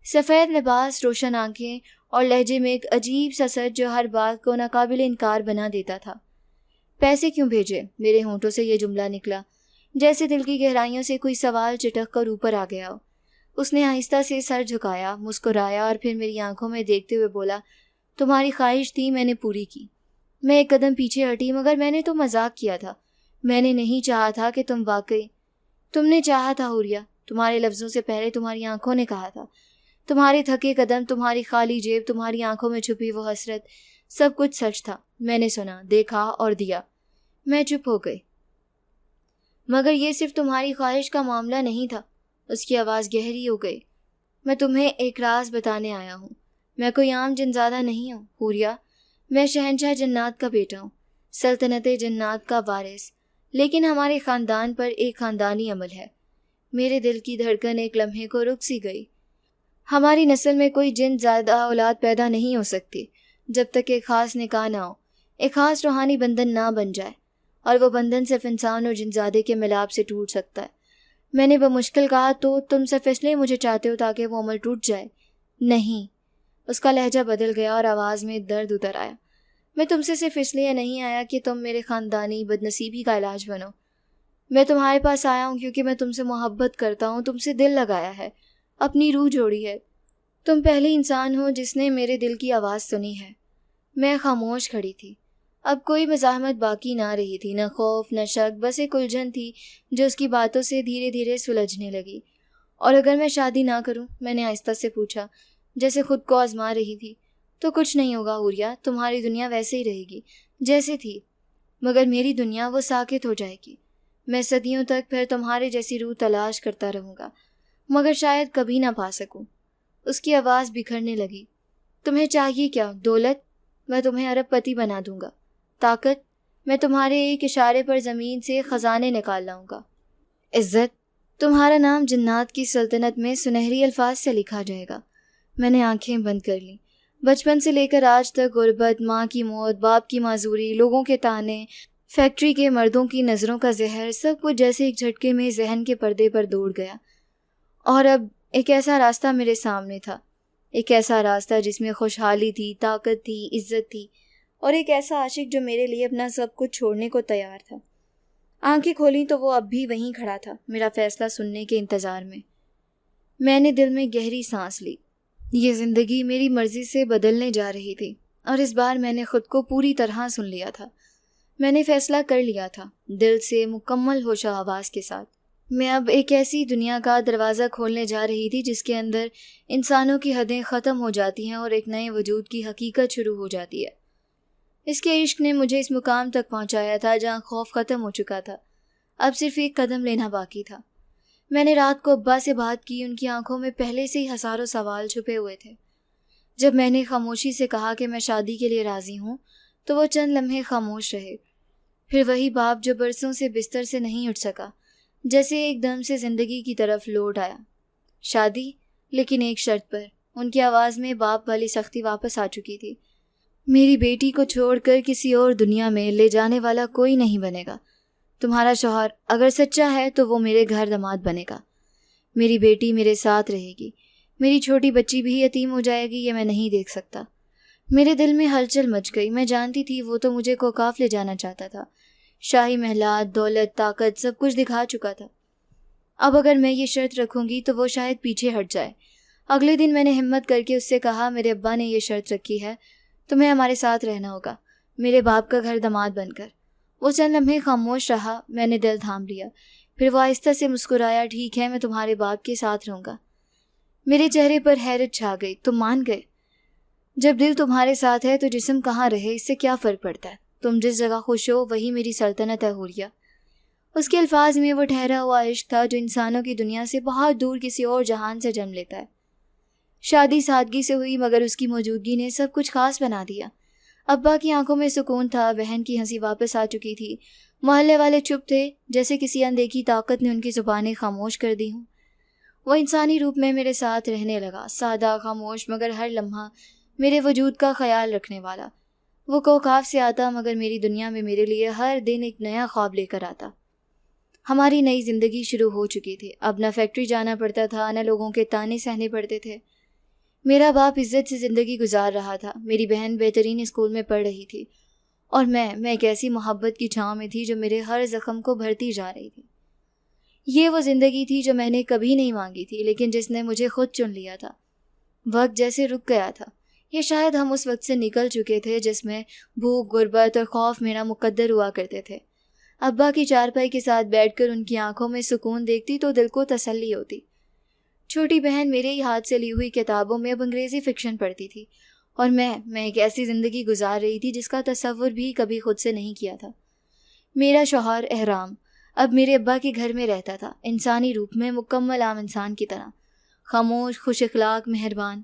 سفید لباس، روشن آنکھیں اور لہجے میں ایک عجیب سا سچ جو ہر بات کو ناقابل انکار بنا دیتا تھا۔ پیسے کیوں بھیجے؟ میرے ہونٹوں سے یہ جملہ نکلا، جیسے دل کی گہرائیوں سے کوئی سوال چٹک کر اوپر آ گیا ہو۔ اس نے آہستہ سے سر جھکایا، مسکرایا اور پھر میری آنکھوں میں دیکھتے ہوئے بولا، تمہاری خواہش تھی، میں نے پوری کی۔ میں ایک قدم پیچھے ہٹی، مگر میں نے تو مذاق کیا تھا، میں نے نہیں چاہا تھا کہ تم نے چاہا تھا حوریہ، تمہارے لفظوں سے پہلے تمہاری آنکھوں نے کہا تھا۔ تمہارے تھکے قدم، تمہاری خالی جیب، تمہاری آنکھوں میں چھپی وہ حسرت، سب کچھ سچ تھا۔ میں نے سنا، دیکھا اور دیا۔ میں چپ ہو گئی۔ مگر یہ صرف تمہاری خواہش کا معاملہ نہیں تھا۔ اس کی آواز گہری ہو گئی۔ میں تمہیں ایک راز بتانے آیا ہوں۔ میں کوئی عام جنزادہ نہیں ہوں حوریہ، میں شہنشاہ جنات کا بیٹا ہوں، سلطنت جنات کا وارث۔ لیکن ہمارے خاندان پر ایک خاندانی عمل ہے۔ میرے دل کی دھڑکن ایک لمحے کو رک سی گئی۔ ہماری نسل میں کوئی جن زادہ اولاد پیدا نہیں ہو سکتی جب تک ایک خاص نکاح نہ ہو، ایک خاص روحانی بندھن نہ بن جائے، اور وہ بندھن صرف انسان اور جنزادے کے ملاپ سے ٹوٹ سکتا ہے۔ میں نے بمشکل کہا، تو تم صرف اس لیے مجھے چاہتے ہو تاکہ وہ عمل ٹوٹ جائے؟ نہیں۔ اس کا لہجہ بدل گیا اور آواز میں درد اتر آیا۔ میں تم سے صرف اس لیے نہیں آیا کہ تم میرے خاندانی بدنصیبی کا علاج بنو۔ میں تمہارے پاس آیا ہوں کیونکہ میں تم سے محبت کرتا ہوں، تم سے دل لگایا ہے، اپنی روح جوڑی ہے۔ تم پہلی انسان ہو جس نے میرے دل کی آواز سنی ہے۔ میں خاموش کھڑی تھی۔ اب کوئی مزاحمت باقی نہ رہی تھی، نہ خوف، نہ شک، بس ایک الجھن تھی جو اس کی باتوں سے دھیرے دھیرے سلجھنے لگی۔ اور اگر میں شادی نہ کروں؟ میں نے آہستہ سے پوچھا، جیسے خود کو آزما رہی تھی۔ تو کچھ نہیں ہوگا حوریہ، تمہاری دنیا ویسے ہی رہے گی جیسے تھی، مگر میری دنیا وہ ساکت ہو جائے گی۔ میں صدیوں تک پھر تمہارے جیسی روح تلاش کرتا رہوں گا، مگر شاید کبھی نہ پا سکوں۔ اس کی آواز بکھرنے لگی۔ تمہیں چاہیے کیا؟ دولت؟ میں تمہیں ارب پتی بنا دوں گا۔ طاقت؟ میں تمہارے ایک اشارے پر زمین سے خزانے نکال لاؤں گا۔ عزت؟ تمہارا نام جنات کی سلطنت میں سنہری الفاظ سے لکھا جائے گا۔ میں نے آنکھیں بند کر لیں۔ بچپن سے لے کر آج تک غربت، ماں کی موت، باپ کی معذوری، لوگوں کے طعنے، فیکٹری کے مردوں کی نظروں کا زہر، سب کچھ جیسے ایک جھٹکے میں ذہن کے پردے پر دوڑ گیا۔ اور اب ایک ایسا راستہ میرے سامنے تھا، ایک ایسا راستہ جس میں خوشحالی تھی، طاقت تھی، عزت تھی، اور ایک ایسا عاشق جو میرے لیے اپنا سب کچھ چھوڑنے کو تیار تھا۔ آنکھیں کھولیں تو وہ اب بھی وہیں کھڑا تھا، میرا فیصلہ سننے کے انتظار میں۔ میں نے دل میں گہری سانس لی۔ یہ زندگی میری مرضی سے بدلنے جا رہی تھی، اور اس بار میں نے خود کو پوری طرح سن لیا تھا۔ میں نے فیصلہ کر لیا تھا، دل سے، مکمل ہوش و حواس کے ساتھ۔ میں اب ایک ایسی دنیا کا دروازہ کھولنے جا رہی تھی جس کے اندر انسانوں کی حدیں ختم ہو جاتی ہیں اور ایک نئے وجود کی حقیقت شروع ہو جاتی ہے۔ اس کے عشق نے مجھے اس مقام تک پہنچایا تھا جہاں خوف ختم ہو چکا تھا، اب صرف ایک قدم لینا باقی تھا۔ میں نے رات کو ابا سے بات کی، ان کی آنکھوں میں پہلے سے ہی ہزاروں سوال چھپے ہوئے تھے۔ جب میں نے خاموشی سے کہا کہ میں شادی کے لیے راضی ہوں تو وہ چند لمحے خاموش رہے، پھر وہی باپ جو برسوں سے بستر سے نہیں اٹھ سکا جیسے ایک دم سے زندگی کی طرف لوٹ آیا۔ شادی، لیکن ایک شرط پر۔ ان کی آواز میں باپ والی سختی واپس آ چکی تھی۔ میری بیٹی کو چھوڑ کر کسی اور دنیا میں لے جانے والا کوئی نہیں بنے گا۔ تمہارا شوہر اگر سچا ہے تو وہ میرے گھر داماد بنے گا۔ میری بیٹی میرے ساتھ رہے گی، میری چھوٹی بچی بھی یتیم ہو جائے گی، یہ میں نہیں دیکھ سکتا۔ میرے دل میں ہلچل مچ گئی۔ میں جانتی تھی وہ تو مجھے کوکاف لے جانا چاہتا تھا، شاہی محلات، دولت، طاقت، سب کچھ دکھا چکا تھا۔ اب اگر میں یہ شرط رکھوں گی تو وہ شاید پیچھے ہٹ جائے۔ اگلے دن میں نے ہمت کر کے اس سے کہا، میرے ابا نے یہ شرط رکھی ہے، تمہیں ہمارے ساتھ رہنا ہوگا، میرے باپ کا گھر داماد بن کر۔ وہ چند لمحے خاموش رہا، میں نے دل تھام لیا، پھر وہ آہستہ سے مسکرایا، ٹھیک ہے، میں تمہارے باپ کے ساتھ رہوں گا۔ میرے چہرے پر حیرت چھا گئی۔ تم مان گئے؟ جب دل تمہارے ساتھ ہے تو جسم کہاں رہے، اس سے کیا فرق پڑتا ہے؟ تم جس جگہ خوش ہو وہی میری سلطنت ہے حوریہ۔ اس کے الفاظ میں وہ ٹھہرا ہوا عشق تھا جو انسانوں کی دنیا سے بہت دور کسی اور جہان سے جنم لیتا ہے۔ شادی سادگی سے ہوئی مگر اس کی موجودگی نے سب کچھ خاص بنا دیا۔ ابا کی آنکھوں میں سکون تھا، بہن کی ہنسی واپس آ چکی تھی، محلے والے چپ تھے جیسے کسی اندیکھی طاقت نے ان کی زبانیں خاموش کر دی ہوں۔ وہ انسانی روپ میں میرے ساتھ رہنے لگا، سادہ، خاموش، مگر ہر لمحہ میرے وجود کا خیال رکھنے والا۔ وہ کوکاف سے آتا مگر میری دنیا میں میرے لیے ہر دن ایک نیا خواب لے کر آتا۔ ہماری نئی زندگی شروع ہو چکی تھی۔ اب نہ فیکٹری جانا پڑتا تھا، نہ لوگوں کے تانے سہنے پڑتے تھے۔ میرا باپ عزت سے زندگی گزار رہا تھا، میری بہن بہترین اسکول میں پڑھ رہی تھی، اور میں ایک ایسی محبت کی چھاؤں میں تھی جو میرے ہر زخم کو بھرتی جا رہی تھی۔ یہ وہ زندگی تھی جو میں نے کبھی نہیں مانگی تھی، لیکن جس نے مجھے خود چن لیا تھا۔ وقت جیسے رک گیا تھا، یہ شاید ہم اس وقت سے نکل چکے تھے جس میں بھوک، غربت اور خوف میرا مقدر ہوا کرتے تھے۔ ابا کی چارپائی کے ساتھ بیٹھ کر ان کی آنکھوں میں سکون دیکھتی تو دل کو تسلی ہوتی۔ چھوٹی بہن میرے ہی ہاتھ سے لی ہوئی کتابوں میں اب انگریزی فکشن پڑھتی تھی، اور میں ایک ایسی زندگی گزار رہی تھی جس کا تصور بھی کبھی خود سے نہیں کیا تھا۔ میرا شوہر احرام اب میرے ابا کے گھر میں رہتا تھا، انسانی روپ میں، مکمل عام انسان کی طرح، خاموش، خوش اخلاق، مہربان۔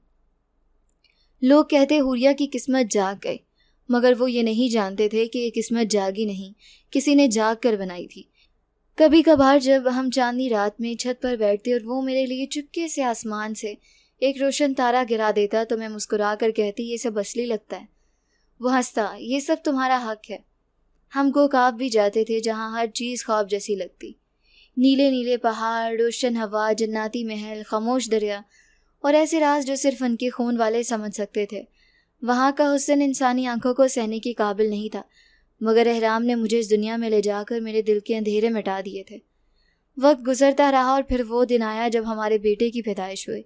لوگ کہتے حوریہ کی قسمت جاگ گئی، مگر وہ یہ نہیں جانتے تھے کہ یہ قسمت جاگی نہیں، کسی نے جاگ کر بنائی تھی۔ کبھی کبھار جب ہم چاندنی رات میں چھت پر بیٹھتے اور وہ میرے لیے چپکے سے آسمان سے ایک روشن تارا گرا دیتا تو میں مسکرا کر کہتی، یہ سب اصلی لگتا ہے۔ وہ ہنستا، یہ سب تمہارا حق ہے۔ ہم کوکاف بھی جاتے تھے جہاں ہر چیز خواب جیسی لگتی، نیلے نیلے پہاڑ، روشن ہوا، جناتی محل، خاموش دریا، اور ایسے راز جو صرف ان کے خون والے سمجھ سکتے تھے۔ وہاں کا حسن انسانی آنکھوں کو سہنے کے قابل نہیں تھا، مگر احرام نے مجھے اس دنیا میں لے جا کر میرے دل کے اندھیرے مٹا دیے تھے۔ وقت گزرتا رہا اور پھر وہ دن آیا جب ہمارے بیٹے کی پیدائش ہوئی۔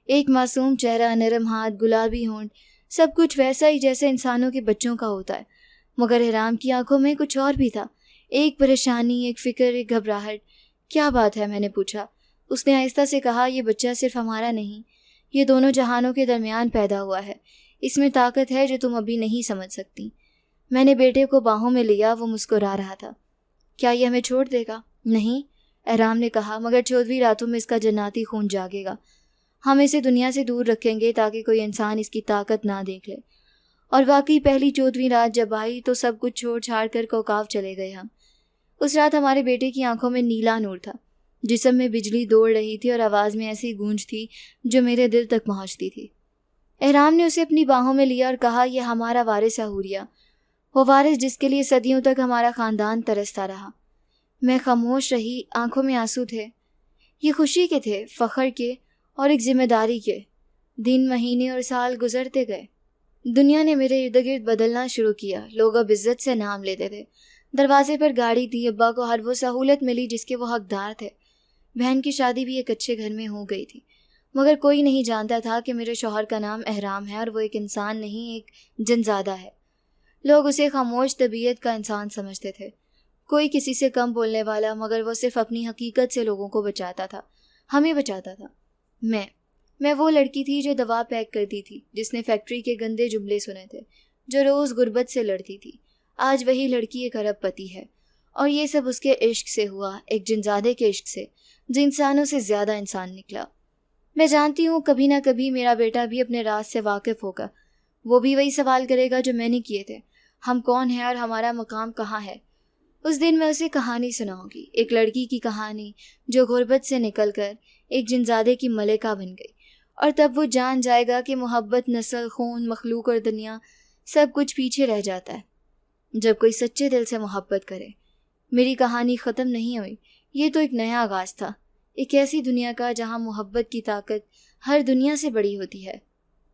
ایک معصوم چہرہ، نرم ہاتھ، گلابی ہونٹ، سب کچھ ویسا ہی جیسے انسانوں کے بچوں کا ہوتا ہے، مگر احرام کی آنکھوں میں کچھ اور بھی تھا، ایک پریشانی، ایک فکر، ایک گھبراہٹ۔ کیا بات ہے؟ میں نے پوچھا۔ اس نے آہستہ سے کہا، یہ بچہ صرف ہمارا نہیں، یہ دونوں جہانوں کے درمیان پیدا ہوا ہے، اس میں طاقت ہے جو تم ابھی نہیں سمجھ سکتی۔ میں نے بیٹے کو باہوں میں لیا، وہ مسکرا رہا تھا۔ کیا یہ ہمیں چھوڑ دے گا؟ نہیں، احرام نے کہا، مگر 14ویں راتوں میں اس کا جناتی خون جاگے گا۔ ہم اسے دنیا سے دور رکھیں گے تاکہ کوئی انسان اس کی طاقت نہ دیکھ لے۔ اور واقعی پہلی 14ویں رات جب آئی تو سب کچھ چھوڑ چھاڑ کر کوکاف چلے گئے ہم۔ اس رات ہمارے بیٹے کی آنکھوں میں نیلا نور تھا، جسم میں بجلی دوڑ رہی تھی اور آواز میں ایسی گونج تھی جو میرے دل تک پہنچتی تھی۔ احرام نے اسے اپنی باہوں میں لیا اور کہا، یہ ہمارا وارث ہے حوریہ، وہ وارث جس کے لیے صدیوں تک ہمارا خاندان ترستا رہا۔ میں خاموش رہی، آنکھوں میں آنسو تھے، یہ خوشی کے تھے، فخر کے، اور ایک ذمہ داری کے۔ دن، مہینے اور سال گزرتے گئے، دنیا نے میرے ارد گرد بدلنا شروع کیا، لوگ اب عزت سے نام لیتے تھے، دروازے پر گاڑی تھی، ابا کو ہر وہ سہولت ملی جس کے وہ حقدار تھے، بہن کی شادی بھی ایک اچھے گھر میں ہو گئی تھی، مگر کوئی نہیں جانتا تھا کہ میرے شوہر کا نام احرام ہے اور وہ ایک انسان نہیں، ایک جنزادہ ہے۔ لوگ اسے خاموش طبیعت کا انسان سمجھتے تھے، کوئی کسی سے کم بولنے والا، مگر وہ صرف اپنی حقیقت سے لوگوں کو بچاتا تھا، ہمیں بچاتا تھا۔ میں وہ لڑکی تھی جو دوا پیک کرتی تھی، جس نے فیکٹری کے گندے جملے سنے تھے، جو روز غربت سے لڑتی تھی۔ آج وہی لڑکی ایک ارب پتی ہے، اور یہ سب اس کے عشق سے ہوا، ایک جنزادے کے عشق سے، جو انسانوں سے زیادہ انسان نکلا۔ میں جانتی ہوں کبھی نہ کبھی میرا بیٹا بھی اپنے راز سے واقف ہوگا، وہ بھی وہی سوال کرے گا جو میں نے کیے تھے، ہم کون ہیں اور ہمارا مقام کہاں ہے۔ اس دن میں اسے کہانی سناؤں گی، ایک لڑکی کی کہانی جو غربت سے نکل کر ایک جنزادے کی ملکہ بن گئی، اور تب وہ جان جائے گا کہ محبت، نسل، خون، مخلوق اور دنیا سب کچھ پیچھے رہ جاتا ہے جب کوئی سچے دل سے محبت کرے۔ میری کہانی ختم نہیں ہوئی، یہ تو ایک نیا آغاز تھا، ایک ایسی دنیا کا جہاں محبت کی طاقت ہر دنیا سے بڑی ہوتی ہے۔